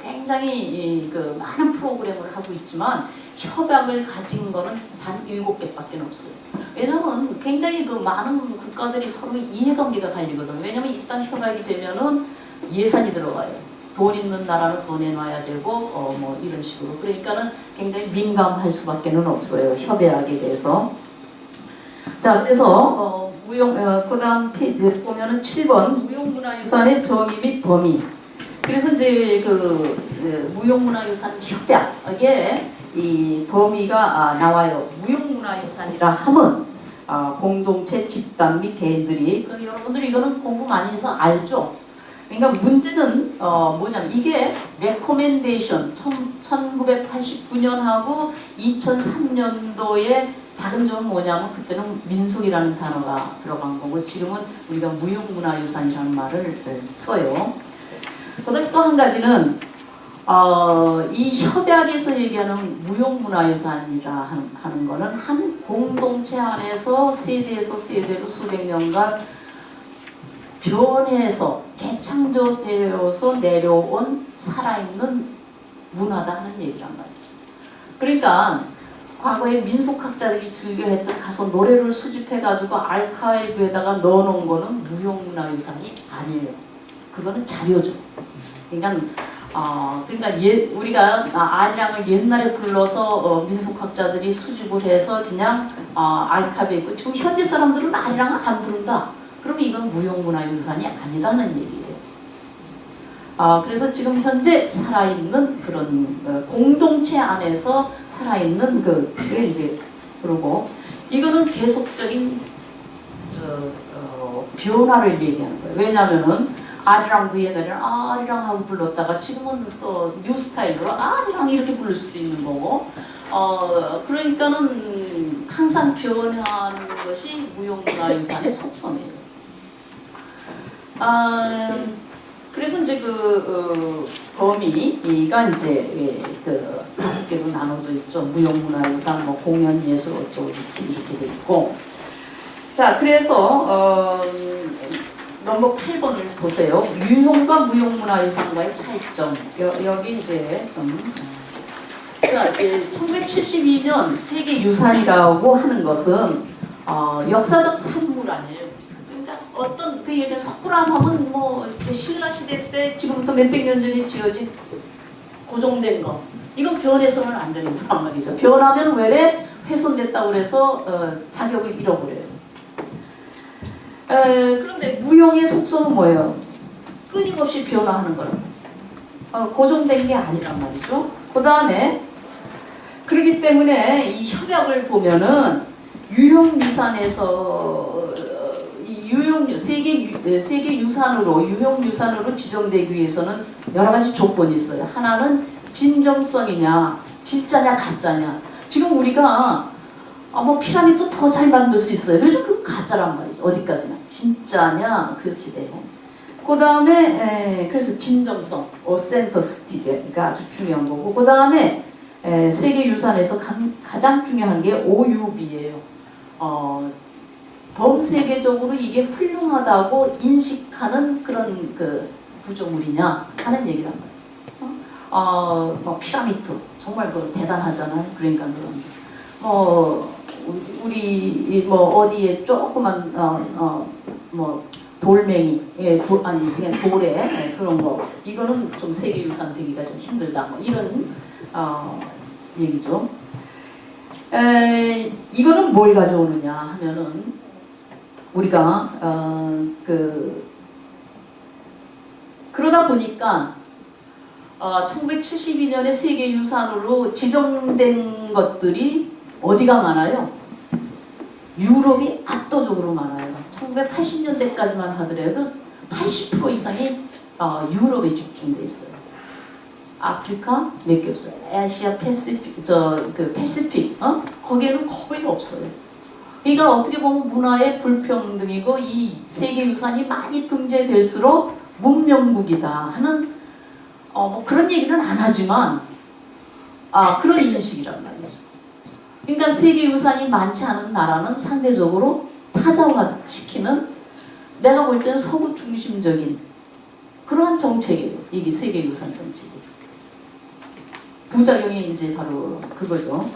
굉장히 그 많은 프로그램을 하고 있지만 협약을 가진 거는 단 7개밖에 없어요. 왜냐면 굉장히 그 많은 국가들이 서로 이해관계가 갈리거든요. 왜냐면 일단 협약이 되면은 예산이 들어가요. 돈 있는 나라는 더 내놔야 되고 뭐 이런 식으로. 그러니까는 굉장히 민감할 수밖에는 없어요. 협약에 대해서. 자, 그래서 그다음 보면은 7번 무형문화유산의 정의 및 범위. 그래서 이제 그 무형문화유산 협약에 이 범위가 나와요. 무형문화유산이라 하면 공동체, 집단 및 개인들이 그럼 여러분들 이거는 공부 많이 해서 알죠? 그러니까 문제는 뭐냐면 이게 레코멘데이션 1989년하고 2003년도에 다른 점은 뭐냐면 그때는 민속이라는 단어가 들어간 거고 지금은 우리가 무형문화유산이라는 말을 써요. 그다음에 또 한 가지는 이 협약에서 얘기하는 무형문화유산이라 하는 거는 한 공동체 안에서 세대에서 세대로 수백 년간 변해서 재창조되어서 내려온 살아있는 문화다 하는 얘기란 말이죠. 그러니까 과거에 민속학자들이 즐겨했던 가서 노래를 수집해가지고 알카이브에다가 넣어놓은 거는 무형문화유산이 아니에요. 그거는 자료죠. 그러니까 우리가 아리랑을 옛날에 불러서 민속학자들이 수집을 해서 그냥 알카이브에 있고 지금 현재 사람들은 아리랑을 안 부른다. 그러면 이건 무형문화유산이 아니다는 얘기예요. 그래서 지금 현재 살아있는 그런 공동체 안에서 살아있는 그게 이제 그러고 이거는 계속적인 변화를 얘기하는 거예요. 왜냐하면은 아리랑도 옛날에는 아리랑하고 불렀다가 지금은 또 뉴 스타일로 아리랑 이렇게 부를 수도 있는 거고 그러니까는 항상 변화하는 것이 무형문화유산의 속성이에요. 그래서 이제 범위가 이제 그 5개로 나눠져 있죠. 무형문화유산, 뭐 공연예술 어쩌고 이렇게 돼 있고. 자, 그래서 넘버 8번을 보세요. 유형과 무형문화유산과의 차이점. 여기 이제 자, 1972년 세계유산이라고 하는 것은 역사적 산물 아니에요. 어떤 그 예를 석굴암 하면 뭐 신라 시대 때 지금부터 몇백 년 전에 지어진 고정된 거 이건 변해서는 안 되는 거란 말이죠. 변하면 외래 훼손됐다고 그래서 자격을 잃어버려요. 그런데 무형의 속성은 뭐예요? 끊임없이 변화하는 거라고. 고정된 게 아니란 말이죠. 그 다음에 그렇기 때문에 이 협약을 보면은 유형유산에서 세계 유산으로 유형유산으로 지정되기 위해서는 여러 가지 조건이 있어요. 하나는 진정성이냐, 진짜냐, 가짜냐. 지금 우리가 뭐 피라미드 더 잘 만들 수 있어요. 그래서 그 가짜란 말이죠. 어디까지나 진짜냐 그 시대에. 그 다음에 그래서 진정성, 어센터시티가 아주 중요한 거고. 그 다음에 세계 유산에서 가장 중요한 게 OUB예요. 범세계적으로 이게 훌륭하다고 인식하는 그런 그 구조물이냐 하는 얘기란 말이에요. 뭐 피라미드 정말 그 대단하잖아요. 그러니까 우리 뭐 어디에 조그만 뭐 돌멩이 아니 그냥 돌에 그런 거 이거는 좀 세계유산 되기가 좀 힘들다 뭐 이런 얘기죠. 이거는 뭘 가져오느냐 하면은 우리가 그러다 보니까 1972년에 세계유산으로 지정된 것들이 어디가 많아요? 유럽이 압도적으로 많아요. 1980년대까지만 하더라도 80% 이상이 유럽에 집중돼 있어요. 아프리카 몇 개 없어요. 아시아 패시픽 패시픽 거기에는 거의 없어요. 그러니까 어떻게 보면 문화의 불평등이고 이 세계유산이 많이 등재될수록 문명국이다 하는 뭐 그런 얘기는 안 하지만 그런 인식이란 말이죠. 그러니까 세계유산이 많지 않은 나라는 상대적으로 타자화시키는 내가 볼 때는 서구 중심적인 그러한 정책이에요. 이게 세계유산 정책이. 부작용이 이제 바로 그거죠.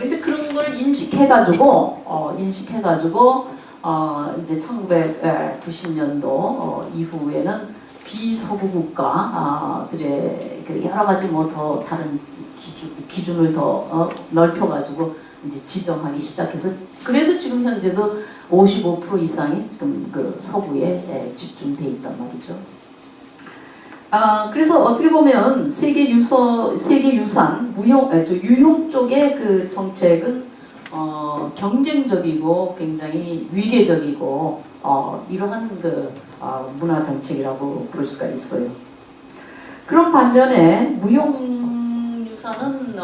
이제 그런 걸 인식해가지고 이제 1990년도 이후에는 비서구 국가들의 여러 가지 뭐 더 다른 기준을 더 넓혀가지고 이제 지정하기 시작해서 그래도 지금 현재도 55% 이상이 지금 그 서구에 집중돼 있단 말이죠. 그래서 어떻게 보면 세계유산 유형 쪽의 그 정책은 경쟁적이고 굉장히 위계적이고 이러한 그 문화 정책이라고 부를 수가 있어요. 그런 반면에 무형유산은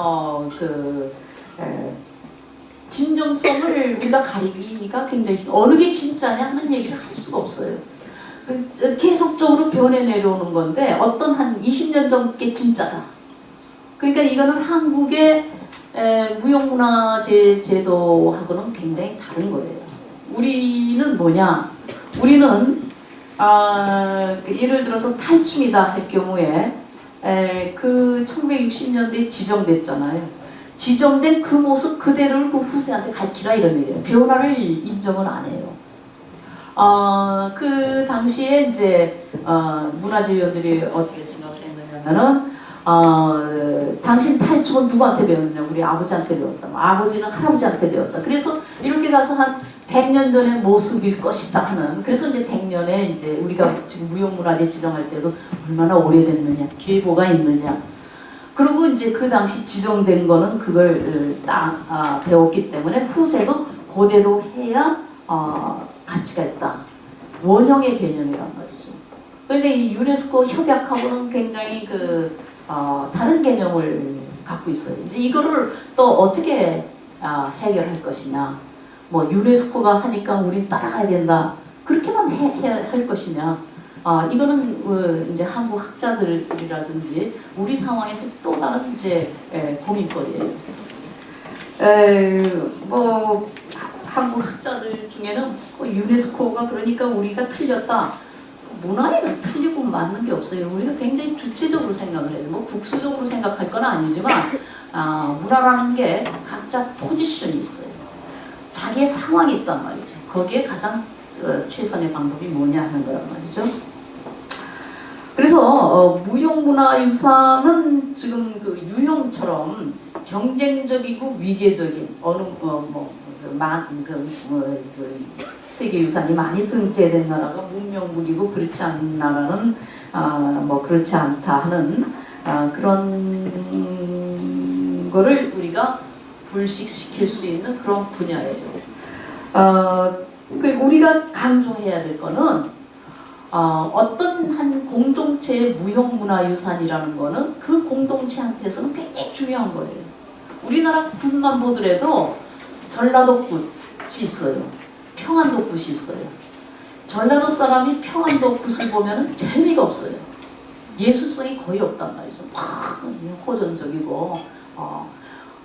진정성을 우리가 가리기가 굉장히 어느 게 진짜냐 하는 얘기를 할 수가 없어요. 계속적으로 변해 내려오는 건데 어떤 한 20년 전께 진짜다. 그러니까 이거는 한국의 무형문화재 제도하고는 굉장히 다른 거예요. 우리는 뭐냐? 우리는 예를 들어서 탈춤이다 할 경우에 그 1960년대에 지정됐잖아요. 지정된 그 모습 그대로를 그 후세한테 가르치라 이런 얘기예요. 변화를 인정을 안 해요. 그 당시에 이제 문화재위원들이 어떻게 생각을 했느냐면은 당신 탈춤은 누구한테 배웠냐? 우리 아버지한테 배웠다. 아버지는 할아버지한테 배웠다. 그래서 이렇게 가서 한 100년 전의 모습일 것이다 하는. 그래서 이제 100년에 이제 우리가 지금 무형문화재 지정할 때도 얼마나 오래됐느냐, 계보가 있느냐. 그리고 이제 그 당시 지정된 거는 그걸 배웠기 때문에 후세도 그대로 해야 가치가 있다. 원형의 개념이란 말이죠. 그런데 이 유네스코 협약하고는 굉장히 다른 개념을 갖고 있어요. 이제 이거를 또 어떻게 해결할 것이냐. 뭐 유네스코가 하니까 우린 따라가야 된다. 그렇게만 해야 할 것이냐. 이거는 이제 한국 학자들이라든지 우리 상황에서 또 다른 이제 고민거리예요. 뭐 한국 학자들 중에는 유네스코가 그러니까 우리가 틀렸다. 문화에는 틀리고 맞는 게 없어요. 우리가 굉장히 주체적으로 생각을 해요. 뭐 국수적으로 생각할 건 아니지만 문화라는 게 각자 포지션이 있어요. 자기의 상황이 있단 말이죠. 거기에 가장 최선의 방법이 뭐냐 하는 거란 말이죠. 그래서 무형문화유산은 지금 그 유형처럼 경쟁적이고 위계적인 세계유산이 많이 등재된 나라가 문명국이고 그렇지 않은 나라는 뭐 그렇지 않다 하는 그런 거를 우리가 불식시킬 수 있는 그런 분야예요. 그리고 우리가 강조해야 될 거는 어떤 한 공동체의 무형문화유산이라는 거는 그 공동체한테서는 굉장히 중요한 거예요. 우리나라 굿만 보더라도 전라도 굿이 있어요. 평안도 굿이 있어요. 전라도 사람이 평안도 굿을 보면 재미가 없어요. 예술성이 거의 없단 말이죠. 막 호전적이고.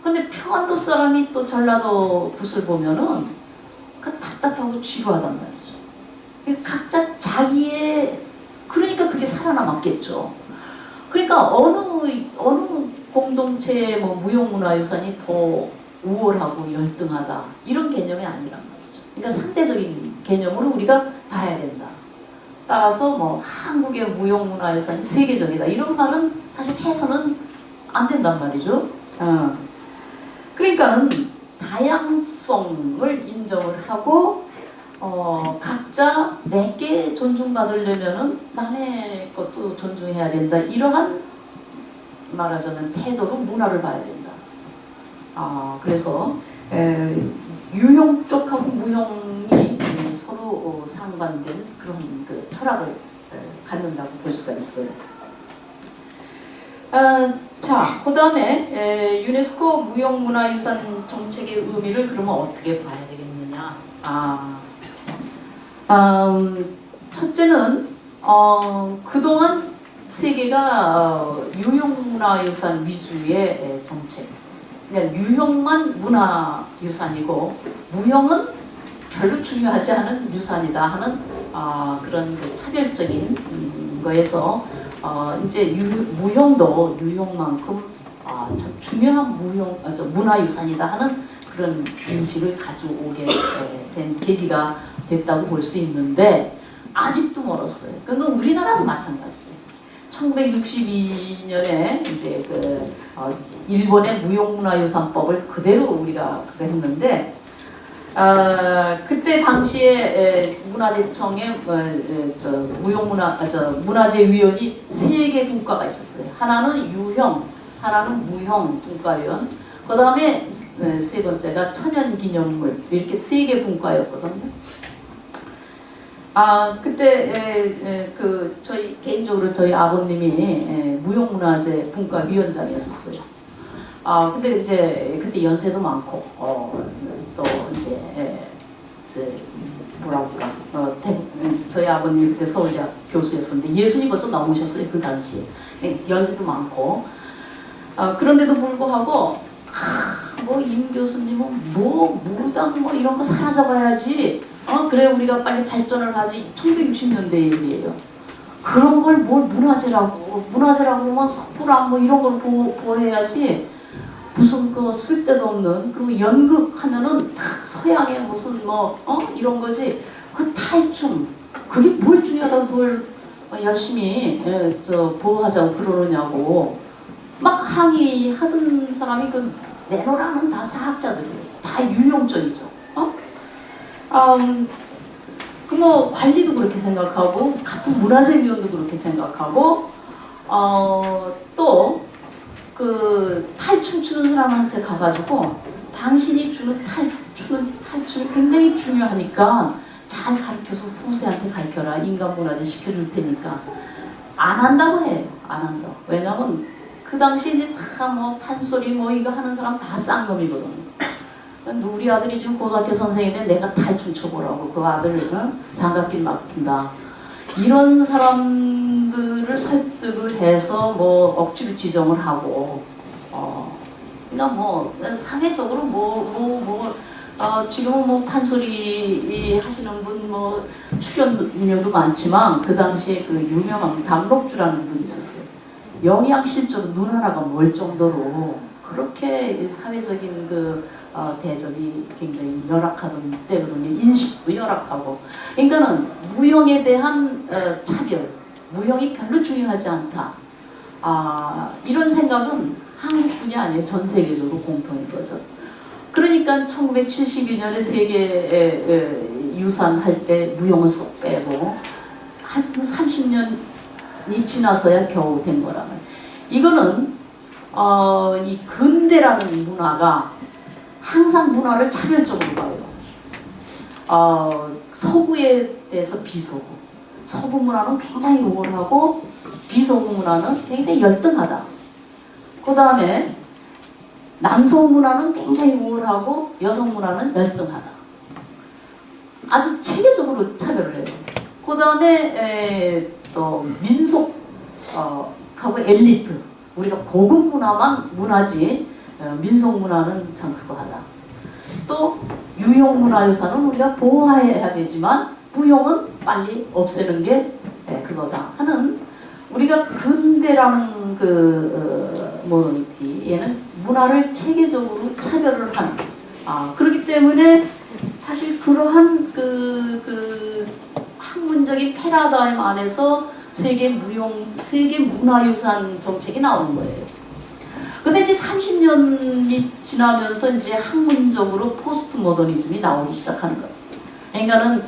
근데 평안도 사람이 또 전라도 굿을 보면은 답답하고 지루하단 말이죠. 각자 자기의 그러니까 그게 살아남았겠죠. 그러니까 어느 공동체의 뭐 무형문화유산이 더 우월하고 열등하다 이런 개념이 아니란 말이죠. 그러니까 상대적인 개념으로 우리가 봐야 된다. 따라서 뭐 한국의 무형문화유산이 세계적이다 이런 말은 사실 해서는 안 된단 말이죠. 그러니까는 다양성을 인정을 하고 각자 내게 존중받으려면은 남의 것도 존중해야 된다. 이러한 말하자면 태도로 문화를 봐야 된다. 그래서 유형 쪽하고 무형이 서로 상반된 그런 그 철학을 갖는다고 볼 수가 있어요. 자, 그 다음에 유네스코 무형문화유산 정책의 의미를 그러면 어떻게 봐야 되겠느냐. 첫째는 그동안 세계가 유형문화유산 위주의 정책. 그냥 유형만 문화유산이고 무형은 별로 중요하지 않은 유산이다 하는 그런 그 차별적인 거에서 이제 무형도 유형만큼 참 중요한 문화유산이다 하는 그런 인식을 가져오게 된 계기가 됐다고 볼 수 있는데 아직도 멀었어요. 그건 우리나라도 마찬가지예요. 1962년에 이제 일본의 무형문화유산법을 그대로 우리가 했는데 그때 당시에 문화재청에 문화재위원이 3개 분과가 있었어요. 하나는 유형, 하나는 무형 분과위원, 그 다음에 세 번째가 천연기념물 이렇게 3개 분과였거든요. 그때 개인적으로 저희 아버님이 무형문화재 분과위원장이었었어요. 근데 이제 그때 연세도 많고 또 이제 뭐랄까 저희 아버님 그때 서울대학 교수였었는데 예수님 벌써 나오셨어요 그 당시에. 연세도 많고. 그런데도 불구하고 뭐 임 교수님은 뭐 무당 뭐 이런 거 사라져봐야지. 그래 우리가 빨리 발전을 하지. 1960년대 얘기예요. 그런 걸 뭘 문화재라고 하면 석굴암 뭐 이런 걸 보호해야지. 무슨 그 쓸데도 없는 그리고 연극하면은 다 서양의 무슨 뭐 이런 거지. 그 탈춤 그게 뭘 중요하다고 그걸 열심히 보호하자고 그러느냐고 막 항의하던 사람이 그 내노라는 다 사학자들이에요. 다 유용적이죠. 그 뭐 관리도 그렇게 생각하고 같은 문화재위원도 그렇게 생각하고 또 그 탈춤 추는 사람한테 가가지고 당신이 주는 탈춤이 굉장히 중요하니까 잘 가르쳐서 후세한테 가르쳐라. 인간문화재 시켜줄 테니까. 안 한다고 해요. 안 한다고. 왜냐면 그 당시 이제 다 뭐 판소리 뭐 이거 하는 사람 다 쌍놈이거든. 우리 아들이 지금 고등학교 선생인데 내가 탈춤 춰보라고 그 아들 장갑길 맡긴다. 이런 사람들을 설득을 해서 뭐 억지로 지정을 하고 그냥 뭐 상해적으로 지금은 뭐 판소리 하시는 분 뭐 출연료도 많지만 그 당시에 그 유명한 담록주라는 분이 있었어요. 영양실조로 눈 하나가 멀 정도로 그렇게 사회적인 그 대접이 굉장히 열악하던 때거든요. 인식도 열악하고. 그러니까는 무용에 대한 차별, 무용이 별로 중요하지 않다. 이런 생각은 한국뿐이 아니에요. 전 세계적으로 공통인 거죠. 그러니까 1972년에 세계 유산 할 때 무용은 쏙 빼고 한 30년이 지나서야 겨우 된 거라면 이거는 이 근대라는 문화가 항상 문화를 차별적으로 봐요. 서구에 대해서 비서구. 서구 문화는 굉장히 우월하고 비서구 문화는 굉장히 열등하다. 그 다음에 남성 문화는 굉장히 우월하고 여성 문화는 열등하다. 아주 체계적으로 차별을 해요. 그 다음에 또 민속하고 엘리트. 우리가 고급 문화만 문화지 민속 문화는 참 그거 하다. 또 유용 문화유산은 우리가 보호해야 되지만 무용은 빨리 없애는 게 그거다 하는 우리가 근대라는 그 모더니티 얘는 문화를 체계적으로 차별을 하는 그렇기 때문에 사실 그러한 그 학문적인 패러다임 안에서 세계 문화유산 정책이 나오는 거예요. 근데 이제 30년이 지나면서 이제 학문적으로 포스트 모더니즘이 나오기 시작하는 거예요. 그러니까는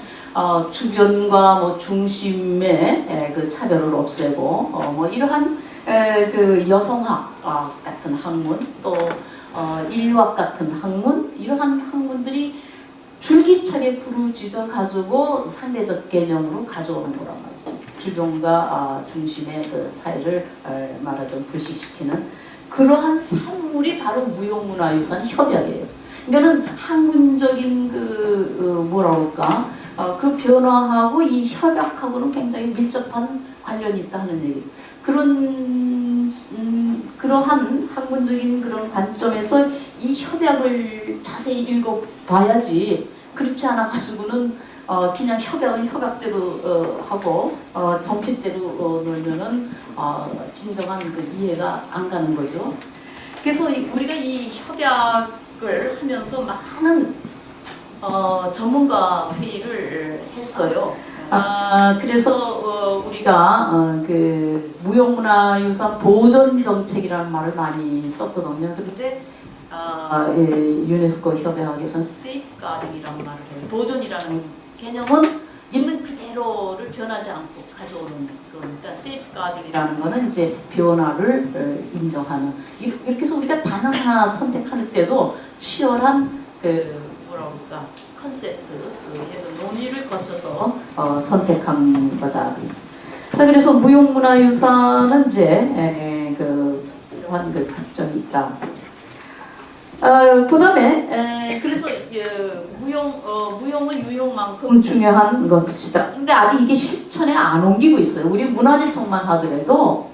주변과 뭐 중심의 그 차별을 없애고 뭐 이러한 그 여성학 같은 학문 또 인류학 같은 학문 이러한 학문들이 줄기차게 부르짖어 가지고 상대적 개념으로 가져오는 거란 말이죠. 주변과 중심의 그 차이를 말하자면 불식시키는 그러한 산물이 바로 무형문화유산 협약이에요. 그러니까는 학문적인 그 뭐라 그럴까 그 변화하고 이 협약하고는 굉장히 밀접한 관련이 있다 하는 얘기. 그러한 학문적인 그런 관점에서 이 협약을 자세히 읽어봐야지. 그렇지 않아 가지고는 그냥 협약은 협약대로 하고 정책대로 놀면은 진정한 그 이해가 안 가는 거죠. 그래서 우리가 이 협약을 하면서 많은 전문가 회의를 했어요. 그래서 우리가 그 무형문화유산 보존 정책이라는 말을 많이 썼거든요. 그런데 유네스코 협약에서는 safeguarding이라는 말을 해요. 보존이라는 개념은 있는 그대로를 변하지 않고 가져오는 그러니까 safeguarding이라는 거는 이제 변화를 인정하는 이렇게 해서 우리가 단어 하나 선택할 때도 치열한 그 뭐라 그럴까 컨셉트 논의를 거쳐서 선택한 거다. 자 그래서 무형문화유산은 이제 그러한 그 특징이 있다. 그 다음에 그래서 무용은 유용만큼 중요한 것이다. 근데 아직 이게 실천에 안 옮기고 있어요. 우리 문화재청만 하더라도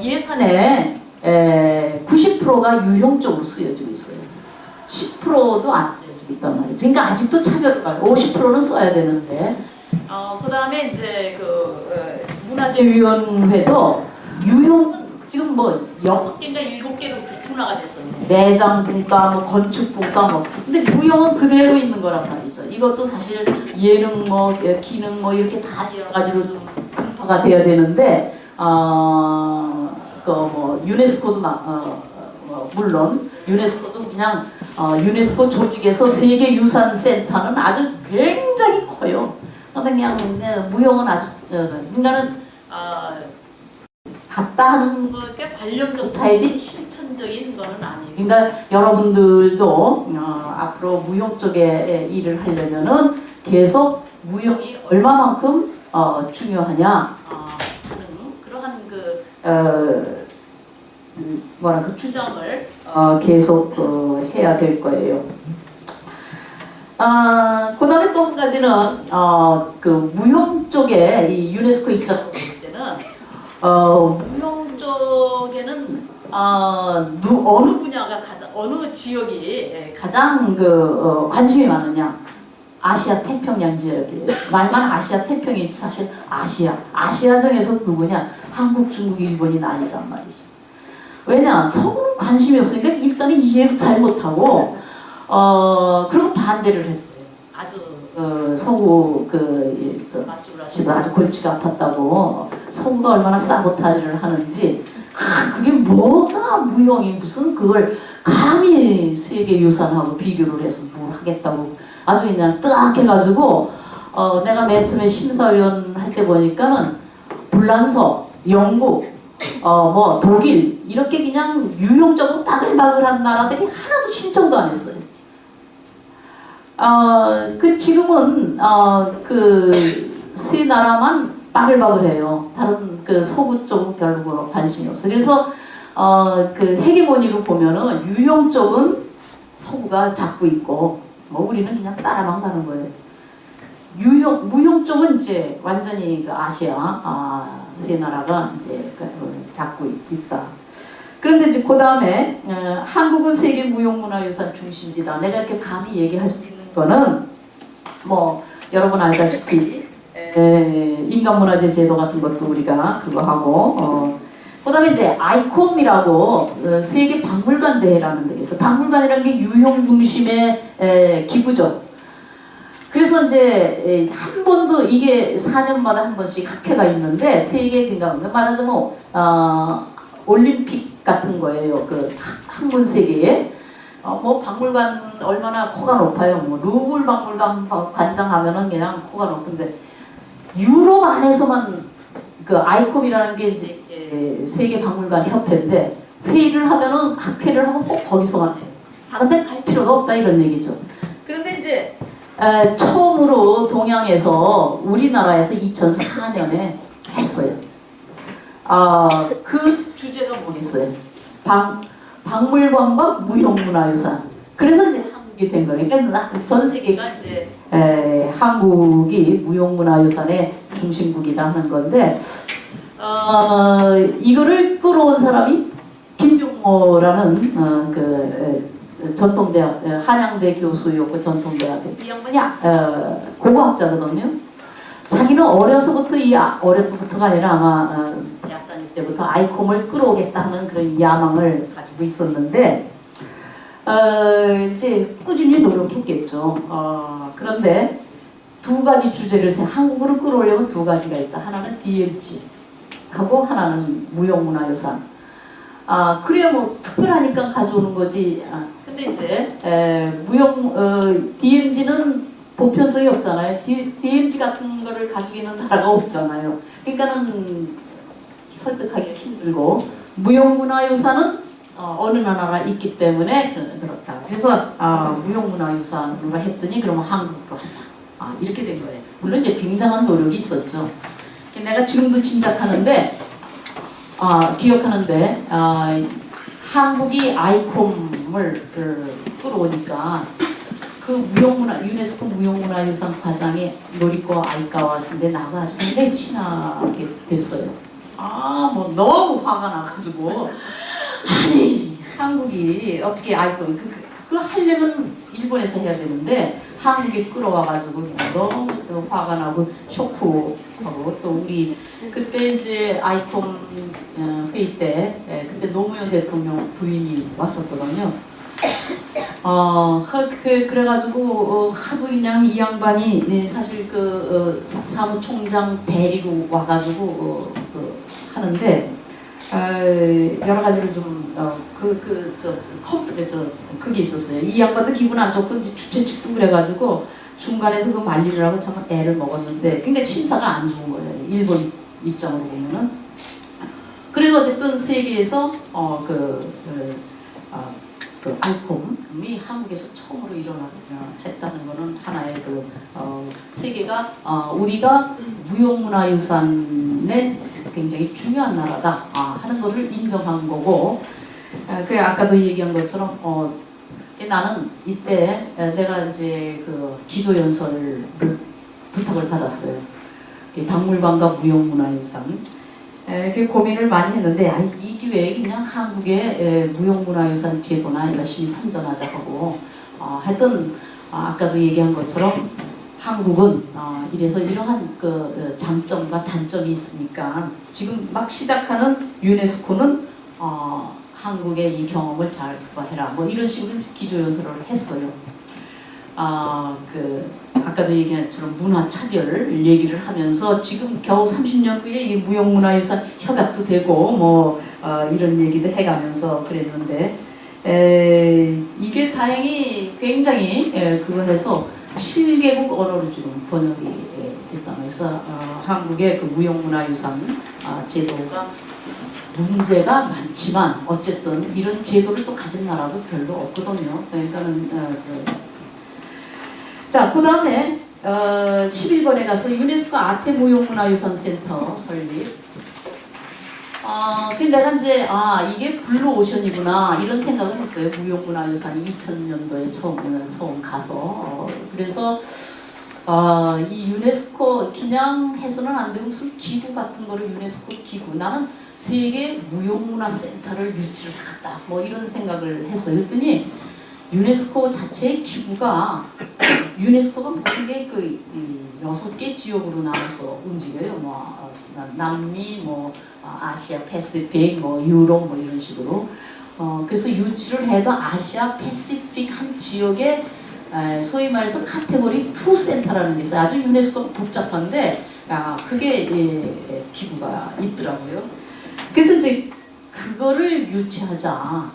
예산의 90%가 유형적으로 쓰여지고 있어요. 10%도 안 쓰여지고 있단 말이에요. 그러니까 아직도 차별가 50%는 써야 되는데 그 다음에 이제 문화재위원회도 유형은 지금 뭐 6개인가 7개로 분화가 됐어요. 매장 분과, 뭐 건축 분과 뭐. 근데 무형은 그대로 있는 거란 말이죠. 이것도 사실 예능 뭐 기능 뭐 이렇게 다 여러 가지로 좀 분화가 돼야 되는데 뭐 유네스코도 물론 유네스코도 그냥 유네스코 조직에서 세계유산센터는 아주 굉장히 커요. 그냥 무형은 아주 그러니까는 갔다 하는 것에 관념적 차이지 실천적인 거는 아니에요. 그러니까 여러분들도 앞으로 무용 쪽에 일을 하려면은 계속 무용이 얼마만큼 중요하냐 하는 그러한 그 주장을 계속 해야 될 거예요. 그 다음에 또 한 가지는 그 무용 쪽에 이 유네스코 입장을 볼 때는 무용 쪽에는 어느 분야가 어느 지역이 가장 관심이 많으냐? 아시아 태평양 지역이에요. 말만 아시아 태평양이지 사실 아시아 중에서 누구냐? 한국, 중국, 일본이 난리란 말이죠. 왜냐? 서구는 관심이 없으니까 일단은 이해를 잘 못하고 그리고 반대를 했어요. 아주 서구 맞주라시도 아주 골치가 아팠다고 서구가 얼마나 사보타지를 하는지 그게 뭐가 무용이 무슨 그걸 감히 세계유산하고 비교를 해서 뭘 하겠다고 아주 그냥 뜨악해가지고 내가 맨 처음에 심사위원 할 때 보니까는 불란서, 영국, 뭐 독일 이렇게 그냥 유용적으로 바글바글한 나라들이 하나도 신청도 안 했어요. 지금은 그 세 나라만 바글바글해요. 다른 그 서구 쪽은 별로 관심이 없어요. 그래서 그 헤게모니로 보면은 유용 쪽은 서구가 잡고 있고 우리는 그냥 따라만 가는 거예요. 무용 쪽은 이제 완전히 그 아시아 세 나라가 이제 잡고 있다. 그런데 이제 그 다음에 한국은 세계 무형문화유산 중심지다. 내가 이렇게 감히 얘기할 수 있는 거는 뭐 여러분 알다시피 인간문화재 제도 같은 것도 우리가 그거 하고 그 다음에 이제 아이콤이라고 세계 박물관 대회라는 데에서 박물관이라는 게 유형 중심의 기구죠. 그래서 이제 한 번도 이게 4년마다 한 번씩 학회가 있는데 세계 그러니까 말하자면 올림픽 같은 거예요. 그 학문 세계에 뭐 박물관 얼마나 코가 높아요. 뭐 루블 박물관 관장하면은 그냥 코가 높은데 유럽 안에서만 그 아이콤이라는 게 이제 세계 박물관 협회인데 회의를 하면은 학회를 하면 꼭 거기서만 해요. 다른 데 갈 필요가 없다 이런 얘기죠. 그런데 이제 처음으로 동양에서 우리나라에서 2004년에 했어요. 그 주제가 뭐겠어요? 박물관과 무형문화유산. 그래서 이제 한국이 된 거예요. 그러니까 전 세계가 이제 한국이 무형문화유산의 중심국이다 하는 건데 이거를 끌어온 사람이 김용모라는 전통대학 한양대 교수였고 전통대학 이 양반이 고고학자거든요. 자기는 어려서부터가 아니라 아마 약단 때부터 아이콤을 끌어오겠다 하는 그런 야망을 가지고 있었는데 이제 꾸준히 노력했겠죠. 그런데 두 가지 주제를 한국으로 끌어오려면 두 가지가 있다. 하나는 DMZ 하고 하나는 무형문화유산. 그래야 뭐 특별하니까 가져오는 거지. 근데 이제 DMZ는 보편성이 없잖아요. DMZ 같은 거를 가지고 있는 나라가 없잖아요. 그러니까는 설득하기가 힘들고 무형문화유산은 어느 나라가 있기 때문에 그렇다. 그래서 무형문화유산으로 했더니 그러면 한국으로 하자. 이렇게 된 거예요. 물론 이제 굉장한 노력이 있었죠. 내가 지금도 짐작하는데 기억하는데 한국이 아이콤을 끌어오니까 그 무형문화 유네스코 무형문화유산 과장이 노리코 아이카와신데 나가 아주 굉장히 친하게 됐어요. 뭐 너무 화가 나가지고 아니 한국이 어떻게 그 하려면 일본에서 해야 되는데 한국에 끌어와가지고 너무 화가 나고 쇼크하고 또 우리 그때 이제 아이콘 회의 때 그때 노무현 대통령 부인이 왔었거든요. 그래가지고 하도 그냥 이 양반이 사실 사무총장 대리로 와가지고 하는데 여러 가지를 좀 그게 있었어요. 이 양반도 기분 안 좋고 이제 주최 측도 그래가지고 중간에서 그 말리를 하고 참 애를 먹었는데 굉장히 심사가 안 좋은 거예요. 일본 입장으로 보면은. 그래서 어쨌든 세계에서 아이콤이 한국에서 처음으로 했다는 거는 하나의 세계가 우리가 무형문화유산의 굉장히 중요한 나라다 하는 것을 인정한 거고, 그 아까도 얘기한 것처럼 나는 이때 내가 이제 그 기조연설을 부탁을 받았어요. 박물관과 무형문화유산. 그 고민을 많이 했는데 이 기회에 그냥 한국의 무형문화유산 제도나 열심히 선전하자 하고 하여튼 아까도 얘기한 것처럼 한국은 이래서 이러한 그 장점과 단점이 있으니까 지금 막 시작하는 유네스코는 한국의 이 경험을 잘 해라 뭐 이런 식으로 기조연설을 했어요. 아까도 얘기한 것처럼 문화차별 얘기를 하면서 지금 겨우 30년 후에 이 무형문화유산 협약도 되고 뭐 이런 얘기도 해가면서 그랬는데 이게 다행히 굉장히 그거 해서 7개국 언어로 지금 번역이 됐다고 해서 한국의 그 무형문화유산 제도가 문제가 많지만 어쨌든 이런 제도를 또 가진 나라도 별로 없거든요. 그러니까는 자, 그 다음에 11번에 가서 유네스코 아태 무형문화유산센터 설립. 근데 내가 이제 이게 블루오션이구나 이런 생각을 했어요. 무형문화유산이 2000년도에 처음 가서 그래서 이 유네스코 그냥 해서는 안 되고 무슨 기구 같은 거를 유네스코 기구 나는 세계 무형문화센터를 유치를 하겠다 뭐 이런 생각을 했어요. 그랬더니 유네스코 자체의 기구가 유네스코가 모든 게 6개 지역으로 나눠서 움직여요. 뭐 남미, 뭐 아시아, 패시픽, 뭐 유럽 뭐 이런 식으로. 그래서 유치를 해도 아시아, 패시픽 한 지역에 소위 말해서 카테고리 2 센터라는 게 있어요. 아주 유네스코가 복잡한데 그게 기구가 있더라고요. 그래서 이제 그거를 유치하자.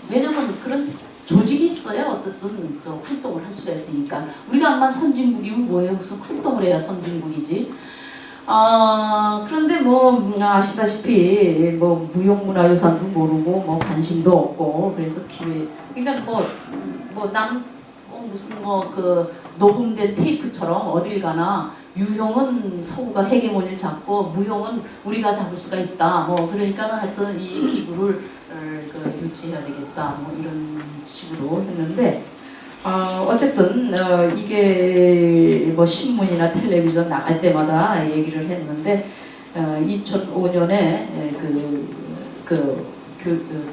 왜냐면 그런 조직이 있어야 어떻든 활동을 할 수가 있으니까. 우리가 암만 선진국이면 뭐예요? 무슨 활동을 해야 선진국이지. 그런데 뭐 아시다시피 뭐 무형문화유산도 모르고 뭐 관심도 없고 그래서 그러니까 무슨 녹음된 테이프처럼 어딜 가나 유형은 서구가 헤게모니를 잡고 무형은 우리가 잡을 수가 있다. 뭐 그러니까는 하여튼 이 기구를 유치해야 되겠다. 뭐 이런 식으로 했는데 어쨌든 이게 뭐 신문이나 텔레비전 나갈 때마다 얘기를 했는데 2005년에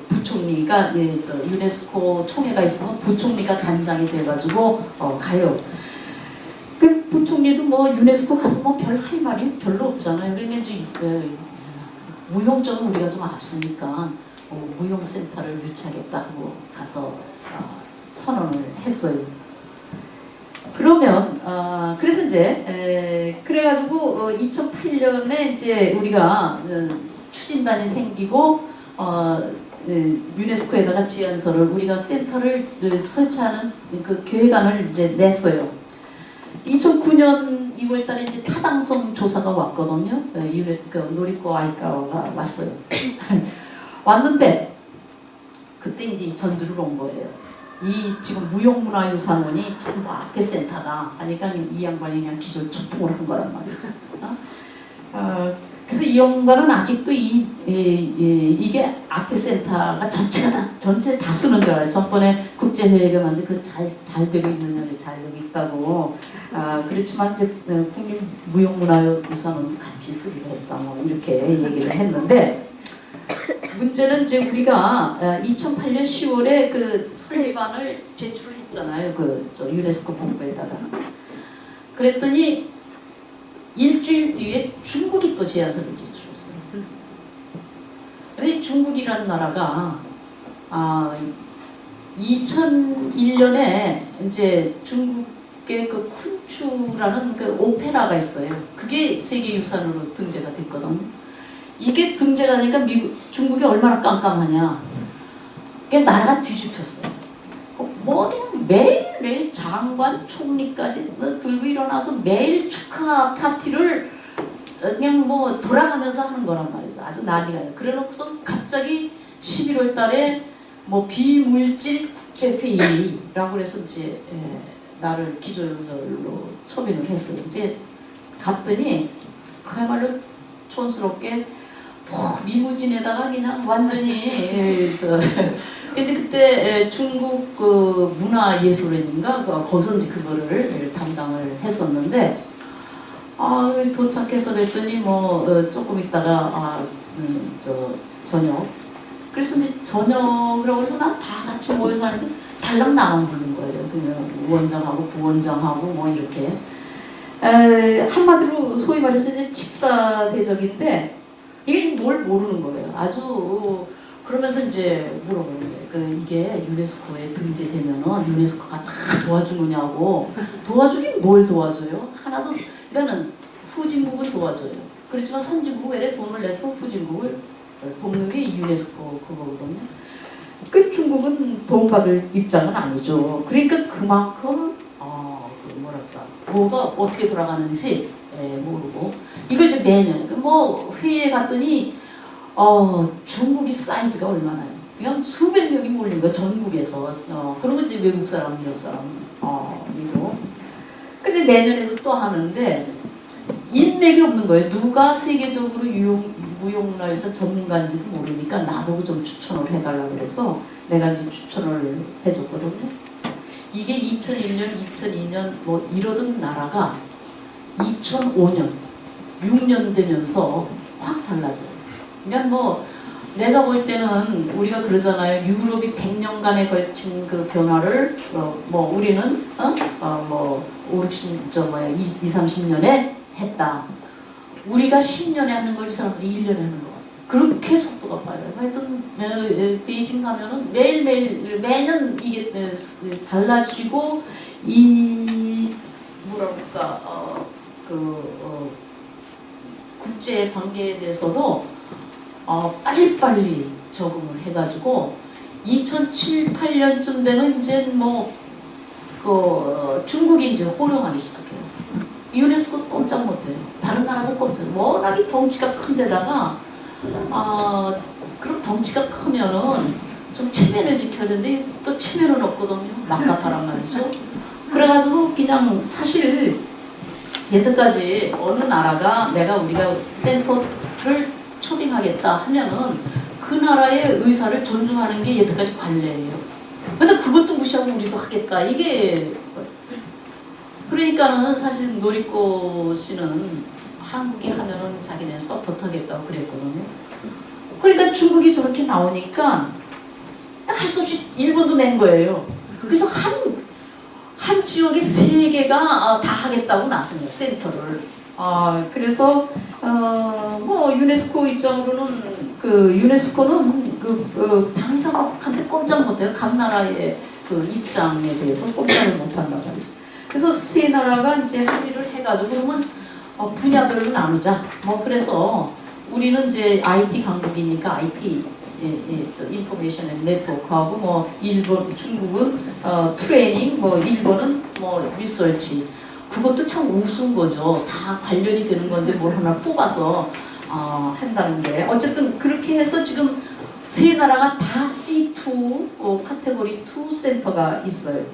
부총리가 유네스코 총회가 있으면 부총리가 단장이 돼가지고 가요. 그 부총리도 뭐 유네스코 가서 뭐 별 할 말이 별로 없잖아요. 그러니까 이제 무형적은 우리가 좀 앞서니까 무형센터를 유치하겠다고 가서 선언을 했어요. 그러면 그래서 이제 그래가지고 2008년에 이제 우리가 추진단이 생기고 유네스코에다가 제안서를 우리가 센터를 설치하는 그 계획안을 이제 냈어요. 2009년 2월달에 이제 타당성 조사가 왔거든요. 노리코 아이카와가 왔어요. 왔는데 그때 이제 전주를 온 거예요. 이 지금 무형문화유산원이 전부 아태센터다 하니까 이 양반이 그냥 기존 초풍을 한 거란 말이에요. 그래서 이 양반은 아직도 이게 아트센터가 전체 다 쓰는 줄 알아요. 전번에 국제회의가 만든 그 잘 되고 있는 년에 잘 되고 있다고. 그렇지만 이제 국립무형문화유산은 같이 쓰기로 했다. 뭐 이렇게 얘기를 했는데 문제는 이제 우리가 2008년 10월에 그 설립안을 제출을 했잖아요. 저 유네스코 본부에다가. 그랬더니 일주일 뒤에 중국이 또 제안서를 제출했어요. 근데 중국이라는 나라가 2001년에 이제 중국의 그 쿤추라는 그 오페라가 있어요. 그게 세계유산으로 등재가 됐거든요. 이게 등재가 되니까 중국이 얼마나 깜깜하냐. 그게 나라가 뒤집혔어요. 뭐 그냥 매일매일 장관, 총리까지 들고 일어나서 매일 축하 파티를 그냥 뭐 돌아가면서 하는 거란 말이죠. 아주 난리가 나요. 그래놓고서 갑자기 11월 달에 뭐 비물질 국제회의라고 해서 이제 나를 기조연설로 초빙을 했어요. 이제 갔더니 그야말로 촌스럽게 뭐 리무진에다가 그냥 완전히 근데 그때 중국 그 문화예술원인가 거기서 이제 그거를 담당을 했었는데 도착해서 그랬더니 뭐 조금 있다가 저녁 그래서 이제 저녁이라고 해서 난 다 같이 모여서 하는데 달랑 나만 부른 거예요. 그냥 원장하고 부원장하고 뭐 이렇게 한마디로 소위 말해서 이제 식사 대접인데 이게 뭘 모르는 거예요. 아주 그러면서 이제 물어보는 거예요. 이게 유네스코에 등재되면은 유네스코가 다 도와주느냐고. 도와주긴 뭘 도와줘요? 하나도. 그러니까는 후진국은 도와줘요. 그렇지만 선진국 외에 돈을 내서 후진국을 돕는 게 유네스코 그거거든요. 그 중국은 도움받을 입장은 아니죠. 그러니까 그만큼 뭐가 어떻게 돌아가는지 모르고 이걸 이제 매년 뭐 회의에 갔더니 중국이 사이즈가 얼마나요? 그냥 수백 명이 몰린 거 전국에서 그리고 이제 외국 사람 몇 사람이고 근데 내년에도 또 하는데 인맥이 없는 거예요. 누가 세계적으로 무형문화유산 전문가인지도 모르니까 나보고 좀 추천을 해달라고 그래서 내가 이제 추천을 해줬거든요. 이게 2001년, 2002년 뭐 이러던 나라가 2005년, 6년 되면서 확 달라져요. 그러니까 뭐 내가 볼 때는 우리가 그러잖아요. 유럽이 100년간에 걸친 그 변화를 뭐 우리는 뭐 20, 30년에 했다. 우리가 10년에 하는 걸 이 사람들이 1년에 하는 거 같아요. 그렇게 속도가 빨라요. 하여튼 베이징 가면은 매일매일 매년 이게 달라지고 이 뭐랄까 국제 관계에 대해서도 빨리빨리 적응을 해가지고 2007, 8년쯤 되면 이제 뭐 중국이 이제 호령하기 시작해요. 유네스코 꼼짝 못해요. 다른 나라도 꼼짝. 워낙에 덩치가 큰 데다가 그럼 덩치가 크면은 좀 체면을 지켜야 되는데 또 체면은 없거든요. 막가파란 말이죠. 그래가지고 그냥 사실 여태까지 어느 나라가 우리가 센터를 초빙하겠다 하면은 그 나라의 의사를 존중하는 게 여태까지 관례예요. 근데 그것도 무시하고 우리도 하겠다. 이게 그러니까는 사실 노리코 씨는 한국이 하면은 자기네 서포트하겠다고 그랬거든요. 그러니까 중국이 저렇게 나오니까 할 수 없이 일본도 낸 거예요. 그래서 한 지역에 3개가 다 하겠다고 나섰네요. 센터를. 그래서 뭐 유네스코 입장으로는 유네스코는 당사국한테 꼼짝 못해요. 각 나라의 입장에 대해서 꼼짝을 못한단 말이죠. 그래서 3나라가 이제 합의를 해가지고 그러면 분야별로 나누자. 뭐 그래서 우리는 이제 IT 강국이니까 IT 인포메이션 앤 네트워크하고 뭐 일본, 중국은 트레이닝, 뭐 일본은 뭐 리서치. 그것도 참 우스운 거죠. 다 관련이 되는 건데 뭘 하나 뽑아서 한다는 게 어쨌든 그렇게 해서 지금 3나라가 다 C2 카테고리 2 센터가 있어요.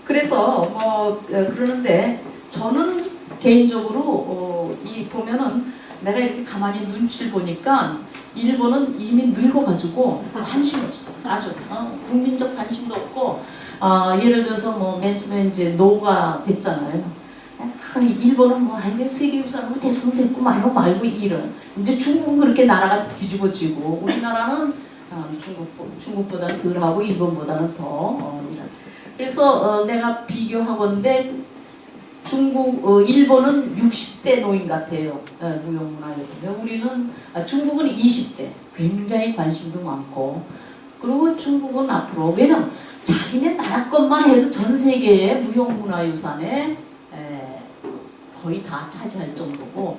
그래서 뭐 그러는데 저는 개인적으로 이 보면은 내가 이렇게 가만히 눈치를 보니까 일본은 이미 늙어가지고 관심이 없어. 아주 국민적 관심도 없고 예를 들어서 뭐 맨 처음에 이제 노가 됐잖아요. 일본은 뭐 아니 세계유산으로 됐으면 됐고 말고 이런. 이제 중국은 그렇게 나라가 뒤집어지고 우리나라는 중국보다는 덜하고 일본보다는 더 이런. 그래서 내가 비교하건대 일본은 60대 노인 같아요. 무형문화에서. 우리는 중국은 20대. 굉장히 관심도 많고. 그리고 중국은 앞으로 왜냐면 자기네 나라 것만 해도 전 세계의 무형문화유산에 거의 다 차지할 정도고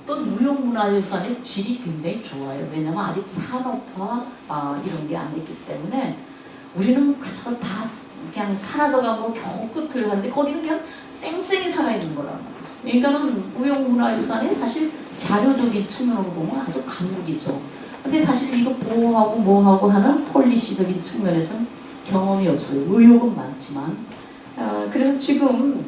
또 무형문화유산의 질이 굉장히 좋아요. 왜냐면 아직 산업화 이런 게 안 됐기 때문에 우리는 그저 다 그냥 사라져가고 겨우 끝을 하는데 거기는 그냥 쌩쌩이 살아있는 거란 말이에요. 그러니까는 무형문화유산이 사실 자료적인 측면으로 보면 아주 강국이죠. 근데 사실 이거 보호하고 뭐하고 하는 폴리시적인 측면에서는 경험이 없어요. 의욕은 많지만. 그래서 지금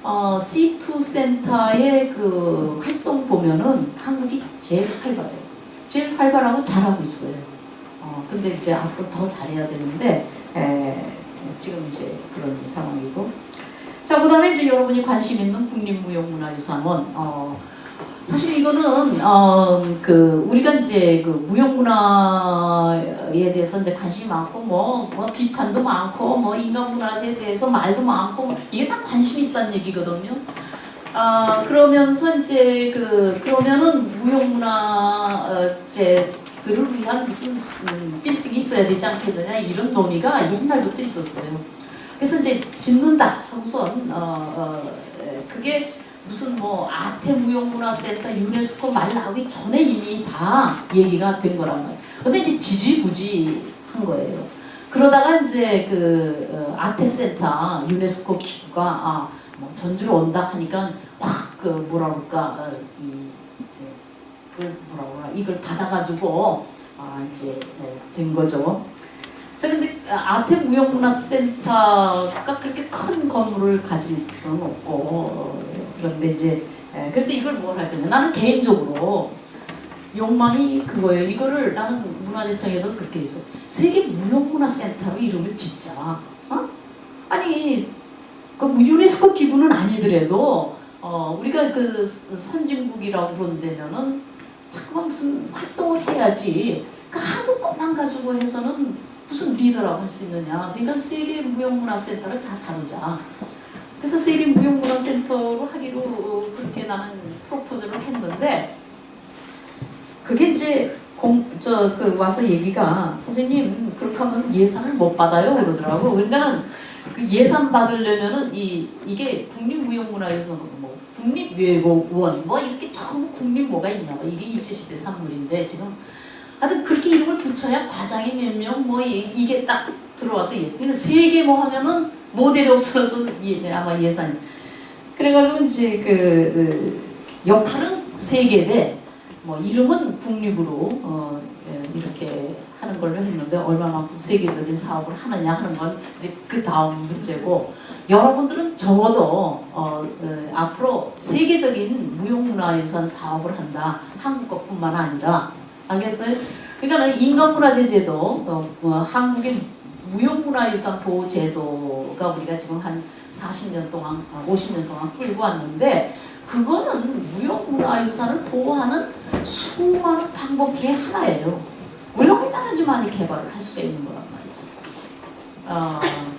C2 센터의 그 활동 보면은 한국이 제일 활발해요. 제일 활발하고 잘하고 있어요. 근데 이제 앞으로 더 잘해야 되는데 지금 이제 그런 상황이고. 자, 그다음에 이제 여러분이 관심 있는 국립무형문화유산원. 사실 이거는 우리가 이제 그 무형문화에 대해서 이제 관심이 많고 뭐 비판도 많고 뭐 인간문화재에 대해서 말도 많고 뭐 이게 다 관심이 있다는 얘기거든요. 그러면서 이제 그러면은 무형문화재들을 위한 무슨 빌딩이 있어야 되지 않겠느냐 이런 논의가 옛날부터 있었어요. 그래서 이제 짓는다 하고선 그게 무슨 뭐 아태무형문화센터 유네스코 말 나오기 전에 이미 다 얘기가 된 거란 말이에요. 근데 이제 지지부지한 거예요. 그러다가 이제 아태센터 유네스코 기구가 뭐 전주로 온다 하니까 확 이걸 받아가지고 이제 된 거죠. 자, 근데 아태무형문화센터가 그렇게 큰 건물을 가질 필요는 없고 그런데 이제 그래서 이걸 뭘 할 거냐. 나는 개인적으로 욕망이 그거예요. 이거를 나는 문화재청에도 그렇게 했어. 세계 무형문화센터로 이름을 짓자. 아니 그 유네스코 기구는 아니더라도 우리가 그 선진국이라고 그런 데면은 자꾸만 무슨 활동을 해야지. 그 한국 것만 가지고 해서는 무슨 리더라고 할 수 있느냐. 그러니까 세계 무형문화센터를 다 다루자. 그래서 세계 무형문화센터로 하기로 그렇게 나는 프로포즈를 했는데 그게 이제 와서 얘기가 선생님 그렇게 하면 예산을 못 받아요 그러더라고. 그러니까는 그 예산 받으려면은 이게 국립무형문화유산 뭐 국립외고원 뭐 이렇게 전부 국립 뭐가 있나 봐. 이게 일제시대 산물인데 지금 하여튼 그렇게 이름을 붙여야 과장이 몇 명 뭐 이게 딱 들어와서 세계 뭐 하면은 모델이 없어서 아마 예산이 그래가지고 이제 역할은 세계대 뭐 이름은 국립으로 이렇게 하는 걸로 했는데 얼마만큼 세계적인 사업을 하느냐 하는 건 이제 그 다음 문제고 여러분들은 적어도 앞으로 세계적인 무형문화유산 사업을 한다. 한국 것뿐만 아니라 알겠어요? 그러니까 인간문화재 제도 한국의 무형문화유산 보호 제도가 우리가 지금 한 40년 동안 50년 동안 끌고 왔는데 그거는 무형문화유산을 보호하는 수많은 방법 중에 하나예요. 우리가 얼마든지 많이 개발을 할 수가 있는 거란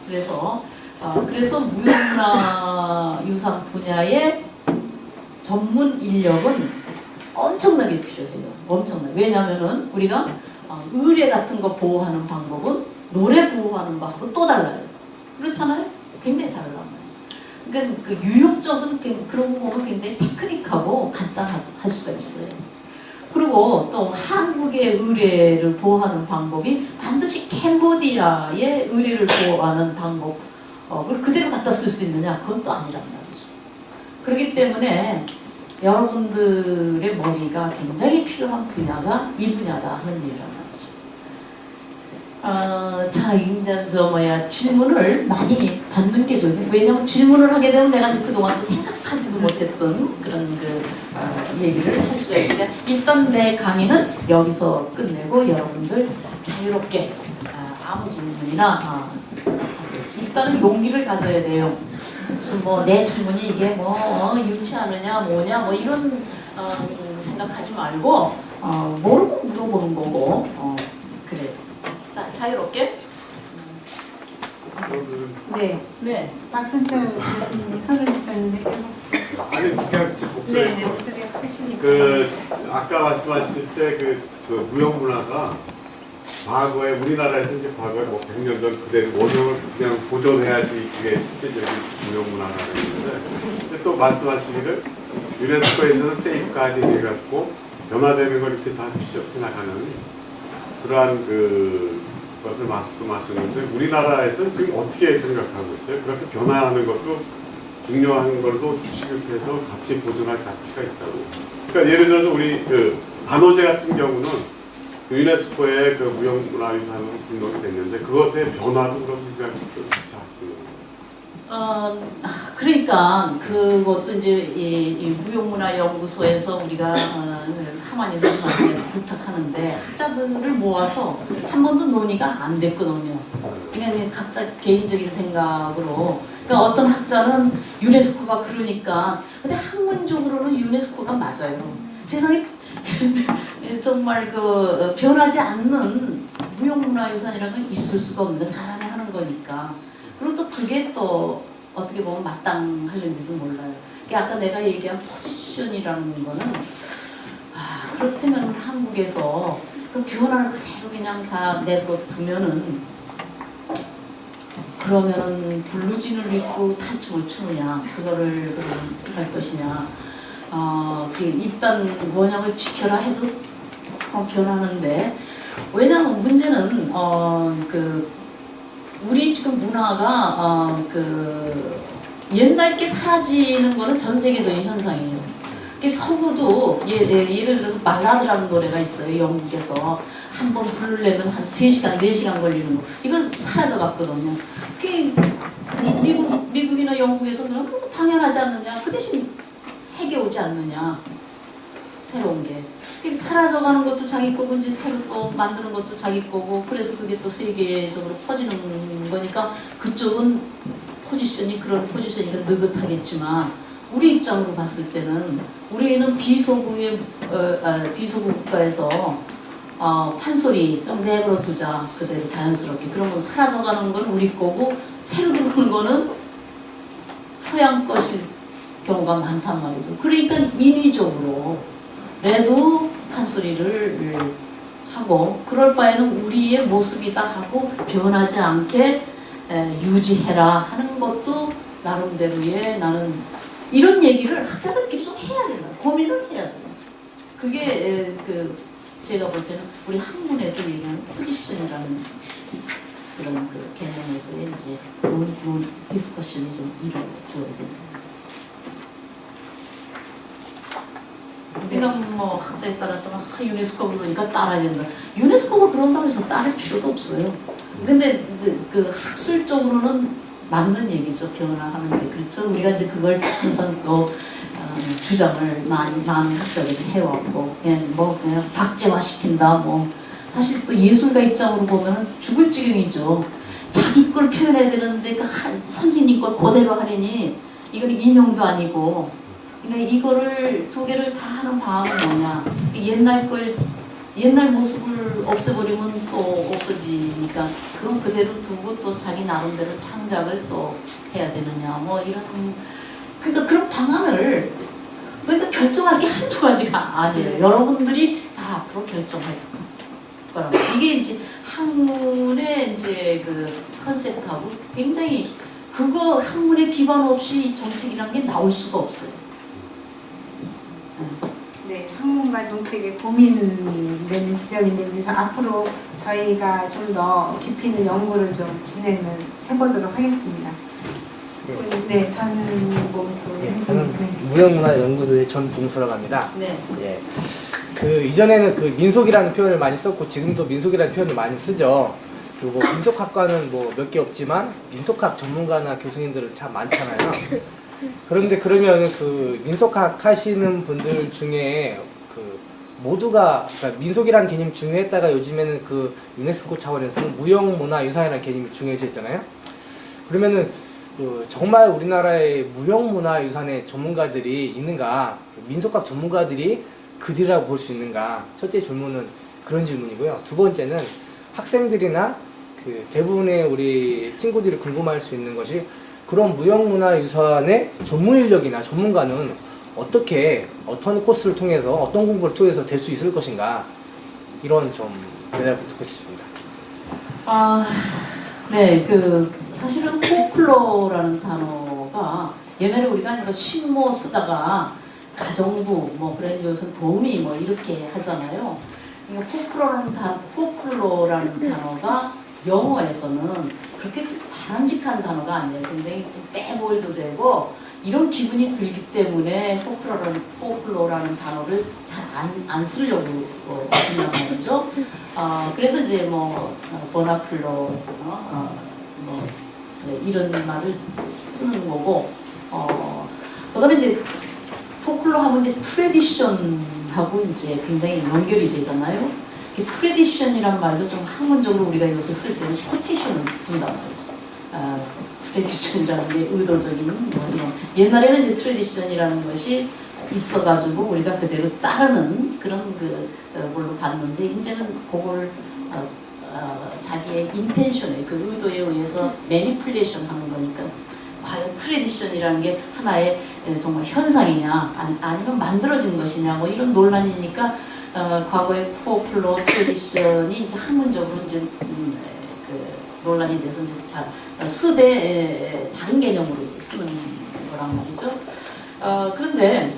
말이죠. 그래서 무형문화유산 분야의 전문 인력은 엄청나게 필요해요. 엄청나게. 왜냐하면은 우리가 의뢰 같은 거 보호하는 방법은 노래 보호하는 방법은 또 달라요. 그렇잖아요? 굉장히 다르단 말이죠. 그러니까 그 유효적인 그런 거 보면 굉장히 테크닉하고 간단할 수가 있어요. 그리고 또 한국의 의뢰를 보호하는 방법이 반드시 캄보디아의 의뢰를 보호하는 방법을 그대로 갖다 쓸 수 있느냐? 그건 또 아니란 말이죠. 그렇기 때문에 여러분들의 머리가 굉장히 필요한 분야가 이 분야다 하는 얘기란 말이죠. 자, 이제 질문을 많이 받는 게 좋아요. 왜냐면 질문을 하게 되면 내가 이제 그동안 또 생각하지도 못했던 그런 얘기를 할 수가 있으니까 일단 내 강의는 여기서 끝내고 여러분들 자유롭게 아무 질문이나 일단은 용기를 가져야 돼요. 무슨 내 질문이 이게 유치하느냐 뭐냐 이런 생각하지 말고 모르고 물어보는 거고 그래. 자, 자유롭게. 네. 박순철 교수님이 서두르셨는데 아니 그냥 네, 목소리가 크시니까. 아까 말씀하실 때 그 무형 문화가 과거에 우리나라에서 이제 과거에 100년 전 그대로 원형을 그냥 보존해야지 그게 실제적인 무형 문화라는 건데, 근데 또 말씀하시기를 유네스코에서는 세이프가딩 해갖고 변화되는 걸 이렇게 다 추적해나가는 그러한 것을 말씀하셨는데, 우리나라에서 지금 어떻게 생각하고 있어요? 그렇게 변화하는 것도 중요한 걸로 취급해서 같이 보존할 가치가 있다고. 그러니까 예를 들어서 우리 반호제 같은 경우는 유네스코의 무형문화유산으로 등록이 됐는데 그것의 변화도 그럼 우리가 같이 하시는 거예요. 그러니까 그것도 이제 이 무형문화연구소에서 우리가 하만이 선생님한테 부탁하는데 학자들을 모아서 한 번도 논의가 안 됐거든요. 그냥 각자 개인적인 생각으로. 그러니까 어떤 학자는 유네스코가 그러니까, 근데 학문적으로는 유네스코가 맞아요. 세상에 정말 변하지 않는 무형문화유산이라는 건 있을 수가 없는데 사람이 하는 거니까. 그리고 또 그게 또 어떻게 보면 마땅할는지도 몰라요. 아까 내가 얘기한 포지션이라는 거는 그렇다면 한국에서 그 변화를 그대로 그냥 다 내버려두면은, 그러면은 블루진을 입고 탄춤을 추느냐, 그거를 할 것이냐. 일단 원형을 지켜라 해도 변하는데, 왜냐하면 문제는 우리 지금 문화가 옛날 게 사라지는 거는 전 세계적인 현상이에요. 서구도 예를 들어서 발라드라는 노래가 있어요. 영국에서 한 번 부르려면 한 3시간, 4시간 걸리는 거. 이건 사라져 갔거든요. 미국이나 영국에서 그러면 당연하지 않느냐. 그 대신 세계 오지 않느냐. 새로운 게. 사라져가는 것도 자기 거고 이제 새로 또 만드는 것도 자기 거고, 그래서 그게 또 세계적으로 퍼지는 거니까 그쪽은 그런 포지션이니까 느긋하겠지만, 우리 입장으로 봤을 때는 우리는 비소국 국가에서 판소리 내버려 두자, 그대로 자연스럽게. 그러면 사라져가는 건 우리 거고 새로 들어오는 거는 서양 것일 경우가 많단 말이죠. 그러니까 인위적으로 라도 판소리를 하고, 그럴 바에는 우리의 모습이다 하고 변하지 않게 유지해라 하는 것도 나름대로의, 나는 이런 얘기를 학자들끼리 좀 해야 된다. 고민을 해야 돼요. 그게 제가 볼 때는 우리 학문에서 얘기하는 포지션이라는 그런 개념에서의 이제 디스커션이 좀 이루어져야 된다. 그러니까 학자에 따라서는 유네스코가 그러니까 따라야 된다. 유네스코가 그런다고 해서 따를 필요도 없어요. 근데 이제 학술적으로는 맞는 얘기죠. 변화하는 게. 그렇죠. 우리가 이제 그걸 항상 또 주장을 많은 학자들이 해왔고, 그냥 박제화 시킨다. 사실 또 예술가 입장으로 보면 죽을 지경이죠. 자기 걸 표현해야 되는데 선생님 걸 그대로 하려니 이건 인용도 아니고. 그러니까 이거를 두 개를 다 하는 방법은 뭐냐. 옛날 모습을 없애버리면 또 없어지니까 그건 그대로 두고 또 자기 나름대로 창작을 또 해야 되느냐. 이런. 그러니까 그런 방안을, 그러니까 결정할 게 한두 가지가 아니에요. 여러분들이 다 앞으로 결정할 거라고. 이게 이제 학문의 이제 컨셉하고 굉장히 학문에 기반 없이 정책이라는 게 나올 수가 없어요. 네, 학문과 정책의 고민되는 지점인데, 그래서 앞으로 저희가 좀 더 깊이 있는 연구를 좀 진행을 해보도록 하겠습니다. 네, 저는 저는 무형문화연구소의 전봉수라고 합니다. 네. 예. 이전에는 민속이라는 표현을 많이 썼고 지금도 민속이라는 표현을 많이 쓰죠. 그리고 민속학과는 뭐 몇 개 없지만 민속학 전문가나 교수님들은 참 많잖아요. 그런데 그러면 그 민속학 하시는 분들 중에 그 모두가 그러니까 민속이라는 개념이 중요했다가 요즘에는 그 유네스코 차원에서는 무형문화유산이라는 개념이 중요해졌잖아요. 그러면은 그 정말 우리나라의 무형문화유산의 전문가들이 있는가, 민속학 전문가들이 그들이라고 볼 수 있는가. 첫째 질문은 그런 질문이고요. 두 번째는 학생들이나 그 대부분의 우리 친구들이 궁금할 수 있는 것이 그런 무형문화유산의 전문 인력이나 전문가는 어떻게 어떤 코스를 통해서 어떤 공부를 통해서 될 수 있을 것인가, 이런 좀 대답을 듣고 싶습니다. 네, 그 사실은 포클로라는 단어가 옛날에 우리가 이거 신모 쓰다가 가정부 뭐 그런 요즘 도우미 뭐 이렇게 하잖아요. 그러니까 포클로라는 단어가 영어에서는 그렇게 바람직한 단어가 아니에요. 굉장히 좀 빼보여도 되고 이런 기분이 들기 때문에 포클로라는 단어를 잘 안 쓰려고 그냥 말이죠. 그래서 이제 뭐 버나클로 뭐 네, 이런 말을 쓰는 거고 그다음에 이제 포클로 하면 이제 트레디션하고 이제 굉장히 연결이 되잖아요. 트레디션이란 말도 좀 학문적으로 우리가 요새 쓸 때는 코테이션을 둔단 말이죠. 트레디션이라는 게 의도적인 뭐 이런. 옛날에는 이제 트레디션이라는 것이 있어가지고 우리가 그대로 따르는 그런 걸로 봤는데 이제는 그걸 자기의 인텐션에 그 의도에 의해서 매니플레이션 하는 거니까 과연 트레디션이라는 게 하나의 정말 현상이냐 아니면 만들어진 것이냐 뭐 이런 논란이니까 과거의 포클로 트레디션이 이제 학문적으로 이제 그 논란이 돼서 이제 잘 쓰되 다른 개념으로 쓰는 거란 말이죠. 그런데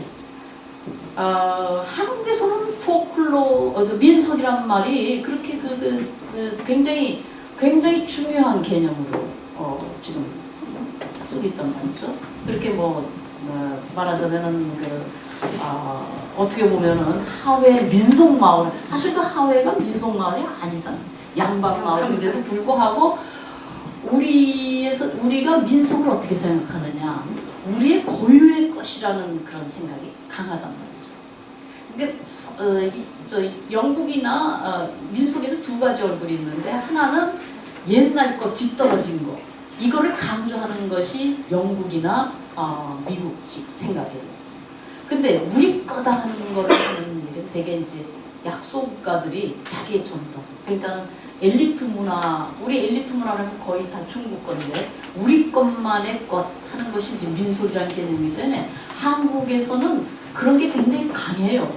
한국에서는 포클로 민속이란 말이 그렇게 굉장히 중요한 개념으로 지금 쓰고 있단 말이죠. 그렇게 뭐 말하자면은 어떻게 보면은 하회 민속마을, 사실 그 하회가 민속마을이 아니잖아요. 양반마을인데도 불구하고 우리가 민속을 어떻게 생각하느냐, 우리의 고유의 것이라는 그런 생각이 강하단 말이죠. 근데 영국이나 민속에는 두 가지 얼굴이 있는데 하나는 옛날 거 뒤떨어진 거, 이거를 강조하는 것이 영국이나 미국식 생각이에요. 근데 우리 거다 하는 거를 하는 일은 되게 이제 약소국가들이 자기의 전통, 그러니까 엘리트 문화, 우리 엘리트 문화는 거의 다 중국 건데 우리 것만의 것 하는 것이 이제 민속이라는 개념이기 때문에 한국에서는 그런 게 굉장히 강해요.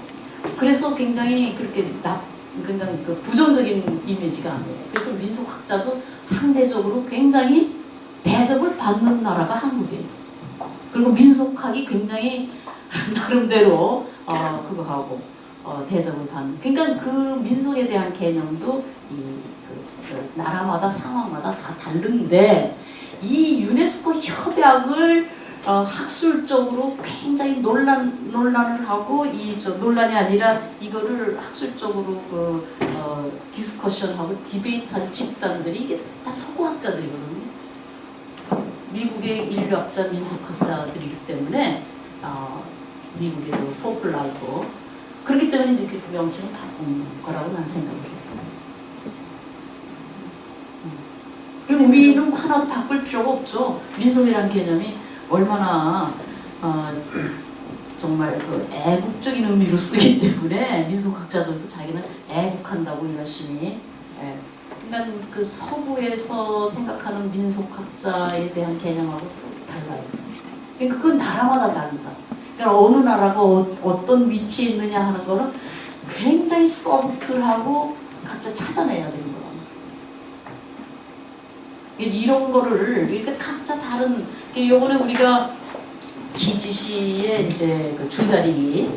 그래서 굉장히 그렇게 굉장히 그 부정적인 이미지가 아니에요. 그래서 민속학자도 상대적으로 굉장히 대접을 받는 나라가 한국이에요. 그리고 민속학이 굉장히 나름대로 그거 하고 대접을 받는. 그러니까 그 민속에 대한 개념도 그 나라마다 상황마다 다 다른데 이 유네스코 협약을 학술적으로 굉장히 논란을 하고 논란이 아니라 이거를 학술적으로 디스커션하고 디베이트한 집단들이 이게 다 서구학자들이거든요. 미국의 인류학자, 민속학자들이기 때문에 미국에도 포플라 있고 그렇기 때문에 이제 그 명칭을 바꾼 거라고 난 생각해요. 그리고 우리는 하나도 바꿀 필요가 없죠. 민속이라는 개념이 얼마나 정말 그 애국적인 의미로 쓰기 때문에 민속학자들도 자기는 애국한다고 열심히. 그러니까 그 서구에서 생각하는 민속학자에 대한 개념하고 달라요. 그러니까 그건 나라마다 다르다. 그러니까 어느 나라가 어떤 위치에 있느냐 하는 거는 굉장히 소프트하고 각자 찾아내야 되는 거예요. 이런 거를 이렇게 각자 다른, 요번에 우리가 기지시의 이제 그 줄다리기를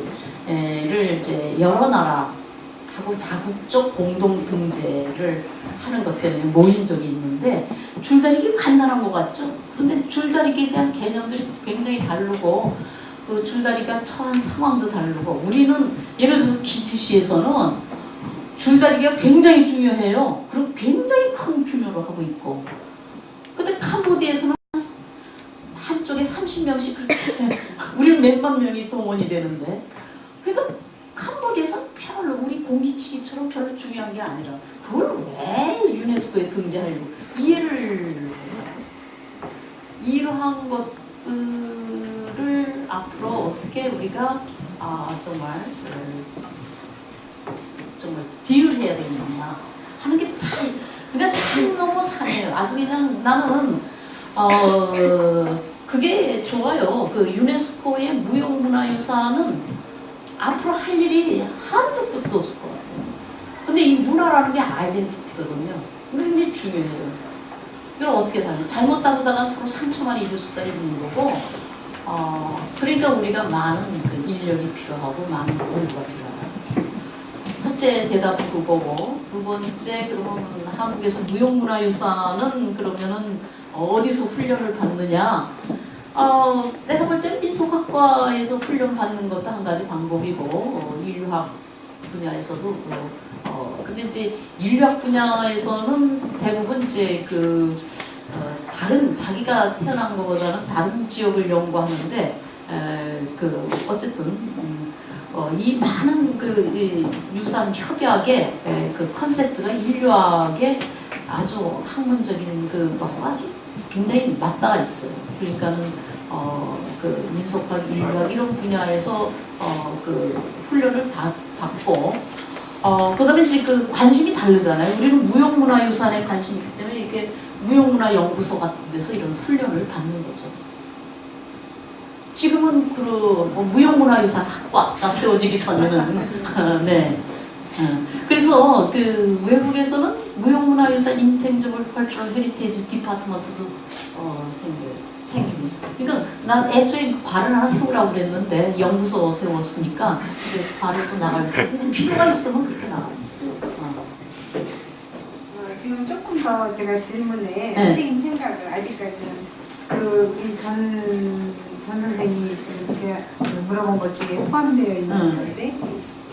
이제 여러 나라하고 다국적 공동 등재를 하는 것 때문에 모인 적이 있는데 줄다리기 간단한 것 같죠? 그런데 줄다리기에 대한 개념들이 굉장히 다르고 그 줄다리기가 처한 상황도 다르고 우리는 예를 들어서 기지시에서는 줄다리기가 굉장히 중요해요. 그리고 굉장히 큰 규모로 하고 있고. 근데 캄보디아에서는 한쪽에 30명씩 그렇게 우리는 몇만 명이 동원이 되는데, 그러니까 캄보디아에서 별로 우리 공기치기처럼 별로 중요한 게 아니라 그걸 왜 유네스코에 등재하려고 이러한 것들을 앞으로 어떻게 우리가 정말 디율해야 되느냐 하는 게 다, 그러니까 산 넘어 산이에요. 아주 그냥 나는 그게 좋아요. 그 유네스코의 무형문화유산은 앞으로 할 일이 한두 끝도 없을 것 같아요. 근데 이 문화라는 게 아이덴티티거든요. 굉장히 중요해요. 이걸 어떻게 다루냐. 잘못 다루다가 서로 상처만 입을 수도 있는 거고, 그러니까 우리가 많은 그 인력이 필요하고 많은 공부가 필요하다. 첫째 대답은 그거고, 두 번째 그러면 한국에서 무형문화유산은 그러면은 어디서 훈련을 받느냐? 내가 볼 때는 민속학과에서 훈련 받는 것도 한 가지 방법이고, 인류학 분야에서도 근데 이제 인류학 분야에서는 대부분 이제 다른 자기가 태어난 것보다는 다른 지역을 연구하는데 어쨌든 이 많은 이 유산 협약의 그 컨셉트가 인류학의 아주 학문적인 그것과 굉장히 맞닿아 있어요. 그러니까는 그 민속학, 인류학 이런 분야에서 그 훈련을 받고 그다음에 이제 그 관심이 다르잖아요. 우리는 무형문화유산에 관심이 있기 때문에 이렇게 무형문화연구소 같은 데서 이런 훈련을 받는 거죠. 지금은 무형문화유산 학과가 세워지기 전에는 네. 그래서 그 외국에서는 무형문화유산 인텐지블 컬처럴 헤리테이지 디파트먼트도 생기고 있어요. 그러니까 나 애초에 과를 하나 세우라고 그랬는데 연구소 세웠으니까 이제 과를 또 나갈 때 필요가 있으면 그렇게 나가요. 지금 조금 더 제가 질문에 네. 선생님 생각을 아직까지는 우리 전 선생님이 제가 물어본 것 중에 포함되어 있는 건데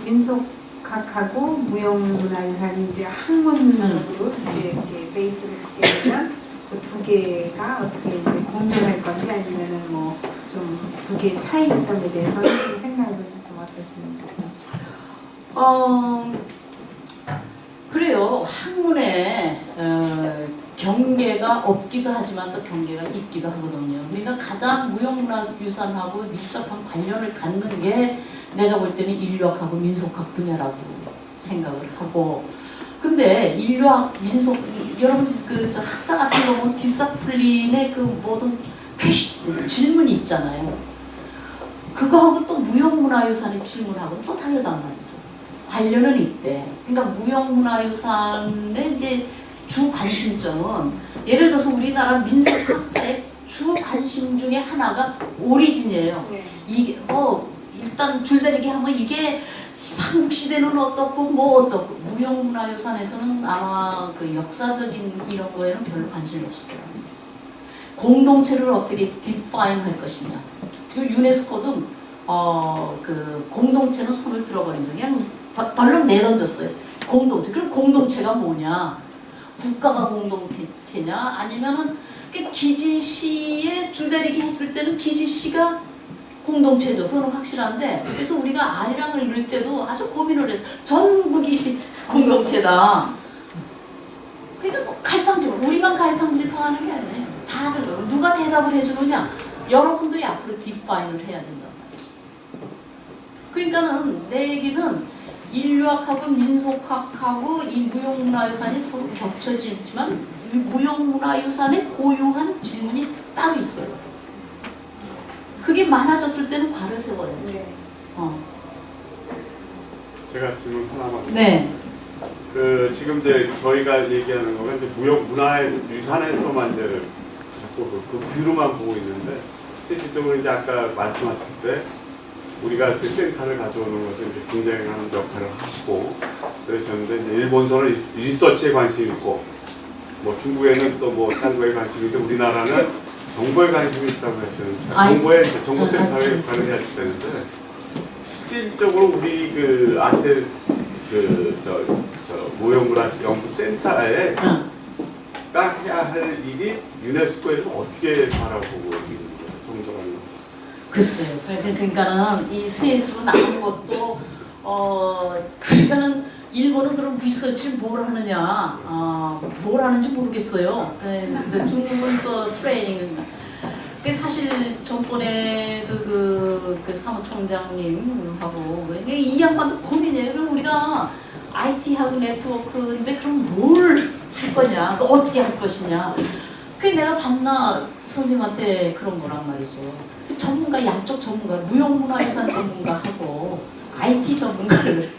민속학하고 무형문화유산이 이제 학문적으로 이렇게 베이스를 갖게 되면 그 두 개가 어떻게 이제 공존할 건지 아니면은 뭐 좀 두 개의 차이점에 대해서 생각을 좀 어떠십니까? 그래요. 학문에 경계가 없기도 하지만 또 경계가 있기도 하거든요. 그러니까 가장 무형문화유산하고 밀접한 관련을 갖는 게 내가 볼 때는 인류학하고 민속학 분야라고 생각을 하고, 근데 인류학, 민속, 여러분 저 학사 같은 거 보면 디스플린의 그 모든 질문이 있잖아요. 그거하고 또 무형문화유산의 질문하고는 또 다르단 말이죠. 관련은 있대. 그러니까 무형문화유산의 이제 주 관심점은 예를 들어서 우리나라 민속학자의 주 관심 중에 하나가 오리진이에요. 네. 이게 일단 줄다리기 하면 이게 삼국시대는 어떻고 뭐 어떻고, 무형문화유산에서는 아마 그 역사적인 이런 거에는 별로 관심이 없을 거라는 거죠. 공동체를 어떻게 디파인 할 것이냐. 지금 유네스코도 그 공동체는 손을 들어버린 거예요. 그냥 벌렁 내던졌어요. 공동체. 그럼 공동체가 뭐냐? 국가가 공동체냐? 아니면은 기지시에 줄다리기 했을 때는 기지시가 공동체죠. 그건 확실한데, 그래서 우리가 아리랑을 넣을 때도 아주 고민을 해서 전국이 공동체다. 그러니까 꼭 갈팡질팡, 우리만 갈팡질팡하는 게 아니에요. 다들 누가 대답을 해주느냐? 여러분들이 앞으로 디파인을 해야 된다. 그러니까는 내 얘기는 인류학하고 민속학하고 이 무형문화유산이 서로 겹쳐지지만 무형문화유산의 고유한 질문이 따로 있어요. 그게 많아졌을 때는 과를 세워야죠. 네. 제가 질문 하나만. 네. 지금 이제 저희가 얘기하는 거가 이제 유산에서만 이제 자꾸 그 뷰로만 보고 있는데, 실질적으로 이제 아까 말씀하실 때 우리가 그 센터를 가져오는 것을 이제 굉장한 역할을 하시고 그러셨는데, 이제 일본서는 리서치에 관심이 있고, 뭐 중국에는 또 뭐 다른 거에 관심이 있고, 우리나라는 정보에 관심이 있다고 하시는데, 정보센터의 역할을 해야 되는데, 실질적으로 우리 무형문화연구센터에 응. 가 해야 할 일이 유네스코에서 어떻게 바라보고 있는 거예요? 정도라는 글쎄요. 그러니까는 이 셋으로 나눈 것도 그러니까는 일본은 그런 리서치 뭘 하느냐, 뭘 하는지 모르겠어요. 이제 중국은 또 트레이닝. 사실 전번에도 그 사무총장님하고 이 양반도 고민이에요. 그럼 우리가 IT하고 네트워크인데 그럼 뭘 할 거냐, 어떻게 할 것이냐. 그게 내가 밤낮 선생님한테 그런 거란 말이죠. 전문가, 양쪽 전문가, 무형문화유산 전문가하고 IT 전문가를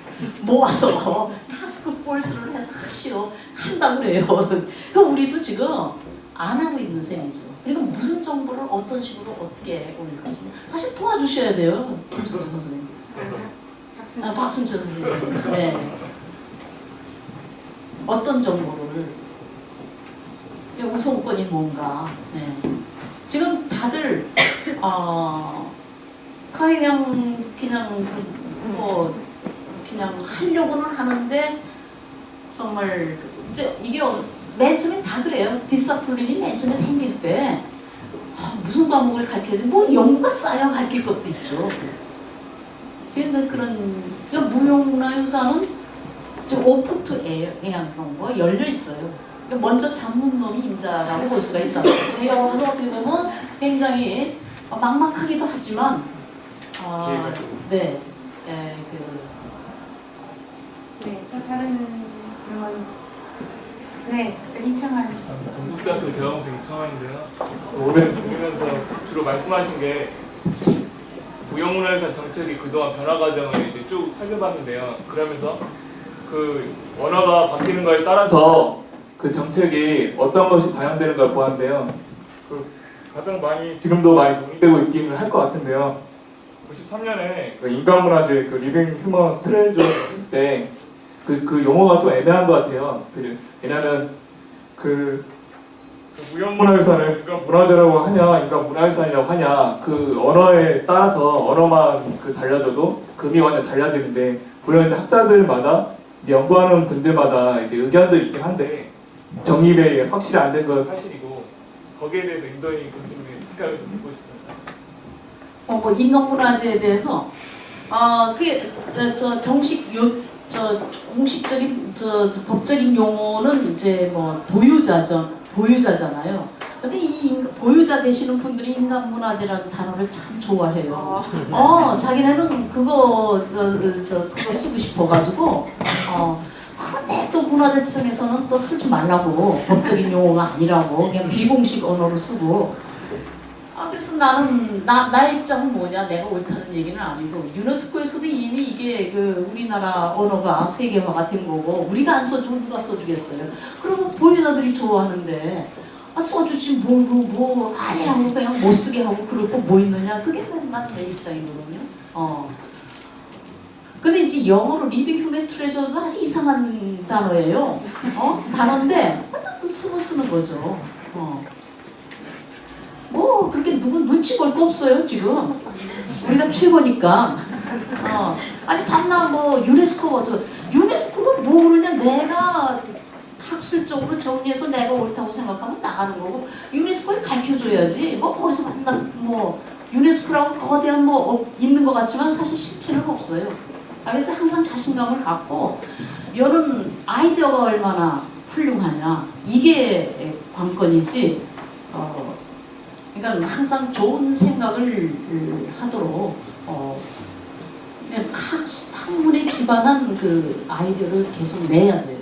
모아서 타스크포스를 해서 하시오 한다고 그래요. 그럼 우리도 지금 안 하고 있는 셈이죠. 그러니까 무슨 정보를 어떤 식으로 어떻게 올릴 것이냐. 사실 도와주셔야 돼요. 박순철 선생님. 박순철 선생님. 네. 어떤 정보를 우선권이 뭔가. 네. 지금 다들 그냥 하려고는 하는데 정말 이제 이게 맨 처음엔 다 그래요. 디서플린이 맨 처음에 생길 때 무슨 과목을 가르쳐야 돼? 뭐 연구가 쌓여 가르칠 것도 있죠. 지금 그런 그러니까 무형문화유산은 지금 오픈 투 에어 그냥 그런 거 열려 있어요. 그러니까 먼저 전문론이 임자라고 볼 수가 있다. 영어는 어떻게 보면 굉장히 막막하기도 하지만 네, 또 다른 질문. 네, 저 이창환. 전북대학교 대학원생 이창환인데요. 오랜 보면서 주로 말씀하신 게 무형문화유산 정책이 그동안 변화 과정을 이제 쭉 살펴봤는데요. 그러면서 그 언어가 바뀌는 거에 따라서 그 정책이 어떤 것이 반영되는가 보았는데요. 그 가장 많이 지금도 많이 논의되고 있기는 할 것 같은데요. 93년에 그 인간문화재 그 리빙 휴먼 트레저 했을 때 그 용어가 좀 애매한 것 같아요. 왜냐하면 그 무형문화유산을 인간문화재라고 하냐, 인간문화유산이라고 하냐, 그 언어에 따라서 언어만 달라져도 금이 완전 달라지는데, 물론 이제 학자들마다 연구하는 분들마다 이제 의견도 있긴 한데 정립이 확실히 안 된 건 사실이고, 거기에 대해서 인도인이 교수님의 생각을 좀 듣고 싶습니다. 뭐 인간문화재에 대해서 그게 공식적인 법적인 용어는 이제 뭐 보유자잖아요. 근데 이 보유자 되시는 분들이 인간문화재라는 단어를 참 좋아해요. 자기네는 그거 쓰고 싶어가지고 그런데 또 문화재청에서는 또 쓰지 말라고, 법적인 용어가 아니라고 그냥 비공식 언어로 쓰고. 그래서 나는 나의 입장은 뭐냐, 내가 옳다는 얘기는 아니고, 유네스코에서도 이미 이게 우리나라 언어가 세계화가 된 거고, 우리가 안 써주면 누가 써주겠어요. 그리고 보유자들이 좋아하는데 써주지 뭐 아니라고 그냥 못 쓰게 하고 그러고 뭐 있느냐, 그게 난 내 입장이거든요. 근데 이제 영어로 리빙 휴먼 트레저도 아주 이상한 단어예요. 단어인데 쓰는 거죠. 뭐 그렇게 누구 눈치 볼 거 없어요 지금. 우리가 최고니까. 아니 밤낮 뭐 유네스코가 뭐 그러냐, 내가 학술적으로 정리해서 내가 옳다고 생각하면 나가는 거고, 유네스코에 가르쳐줘야지. 뭐 거기서 만나 뭐 유네스코라고 거대한 뭐 있는 것 같지만 사실 실체는 없어요. 그래서 항상 자신감을 갖고 이런 아이디어가 얼마나 훌륭하냐, 이게 관건이지. 그러니까 항상 좋은 생각을 하도록 학문에 기반한 그 아이디어를 계속 내야 돼요.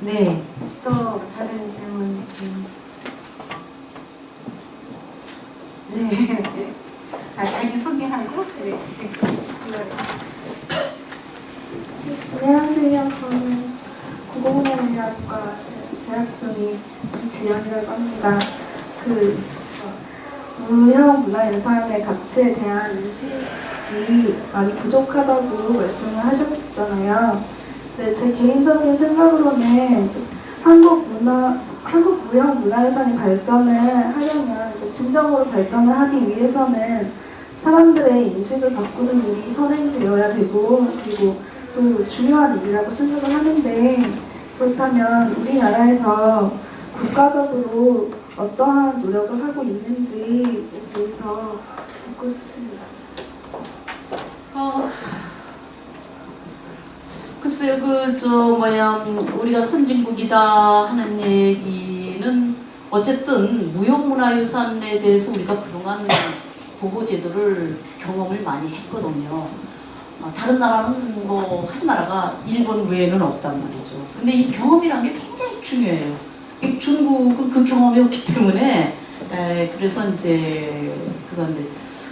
네, 또 다른 질문. 네, 자기 소개하고. 네. 안녕하세요. 저는 국어문화학과 재학 중인 지연이라고 합니다. 무형문화유산의 가치에 대한 인식이 많이 부족하다고 말씀을 하셨잖아요. 네, 제 개인적인 생각으로는 한국 무형문화유산이 발전을 하려면 진정으로 발전을 하기 위해서는 사람들의 인식을 바꾸는 일이 선행되어야 되고 그리고 또 중요한 일이라고 생각을 하는데 그렇다면 우리나라에서 국가적으로 어떠한 노력을 하고 있는지에 대해서 듣고 싶습니다. 글쎄요, 우리가 선진국이다 하는 얘기는 어쨌든 무형문화유산에 대해서 우리가 그동안 보호 제도를 경험을 많이 했거든요. 다른 나라는 한 나라가 일본 외에는 없단 말이죠. 근데 이 경험이란 게 굉장히 중요해요. 중국은 그 경험이 없기 때문에 그래서 이제 그건데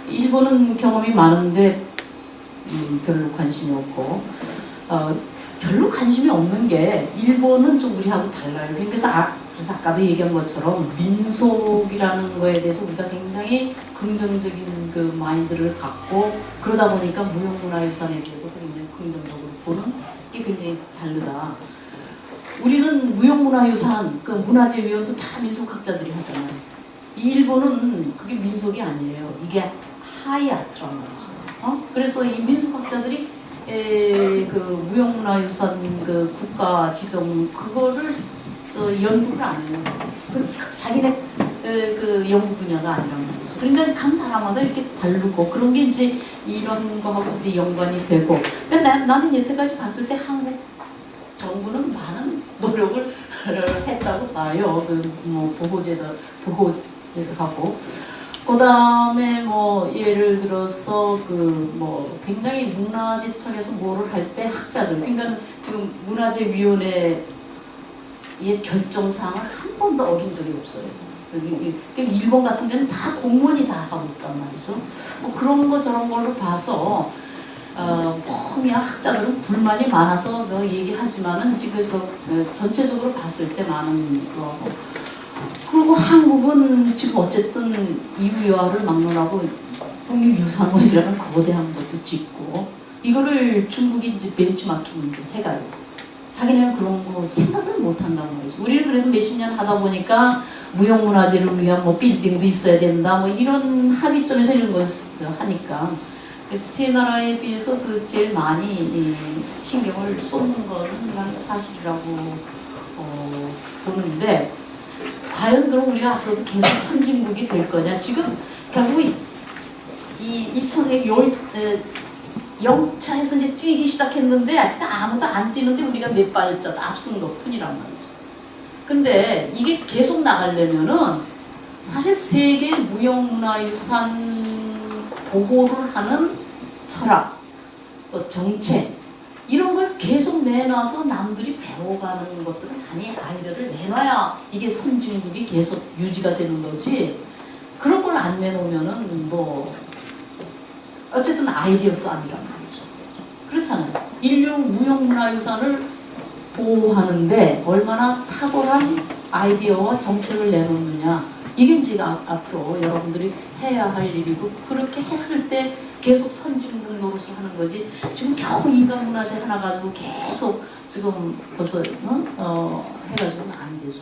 일본은 경험이 많은데 별로 관심이 없고 별로 관심이 없는 게 일본은 좀 우리하고 달라요. 그래서 아까도 얘기한 것처럼 민속이라는 거에 대해서 우리가 굉장히 긍정적인 그 마인드를 갖고 그러다 보니까 무형문화유산에 대해서 굉장히 긍정적으로 보는 게 굉장히 다르다. 우리는 무형문화유산, 그 문화재위원도 다 민속학자들이 하잖아요. 이 일본은 그게 민속이 아니에요. 이게 하이아트란 거죠. 그래서 이 민속학자들이 그 무형문화유산 그 국가 지정 그거를 연구를 안 해요. 자기네 그 연구 분야가 아니란 말이죠. 그러니까 각 나라마다 이렇게 다르고 그런 게 이제 이런 거하고 이제 연관이 되고. 근데 나는 여태까지 봤을 때 한국 정부는 많은 노력을 했다고 봐요. 보호제도 하고. 그 다음에 예를 들어서 굉장히 문화재청에서 뭐를 할 때 학자들, 그러니까 지금 문화재위원회의 결정사항을 한 번도 어긴 적이 없어요. 일본 같은 데는 다 공무원이 다 하고 있단 말이죠. 그런 거 저런 걸로 봐서 그냥 학자들은 불만이 많아서 얘기하지만은 지금 전체적으로 봤을 때 많은 거. 그리고 한국은 지금 어쨌든 이유화를 막론하고 국립유산원이라는 거대한 것도 짓고 이거를 중국이 이제 벤치마킹 해가지고 자기네는 그런 거 생각을 못 한다는 거죠. 우리는 그래도 몇십 년 하다 보니까 무형문화재를 위한 빌딩도 있어야 된다 이런 합의점에서 이런 걸 하니까 세 나라에 비해서 제일 많이 신경을 쏟는 거는 사실이라고 보는데 과연 그럼 우리가 앞으로도 계속 선진국이 될 거냐? 지금 결국 이 선생님 영차에서 이제 뛰기 시작했는데 아직 아무도 안 뛰는데 우리가 몇 발짝 앞선 것 뿐이란 말이죠. 근데 이게 계속 나가려면은 사실 세계 무형문화유산 보호를 하는 철학, 또 정책 이런 걸 계속 내놔서 남들이 배워가는 것들은 아이디어를 내놔야 이게 선진국이 계속 유지가 되는 거지. 그런 걸 안 내놓으면은 어쨌든 아이디어 싸움이란 말이죠. 그렇잖아요. 인류 무형문화유산을 보호하는데 얼마나 탁월한 아이디어와 정책을 내놓느냐. 이게 이제 앞으로 여러분들이 해야 할 일이고 그렇게 했을 때 계속 선진국 노릇을 하는 거지. 지금 겨우 인간문화재 하나 가지고 계속 지금 벌써 해가지고는 안 되죠.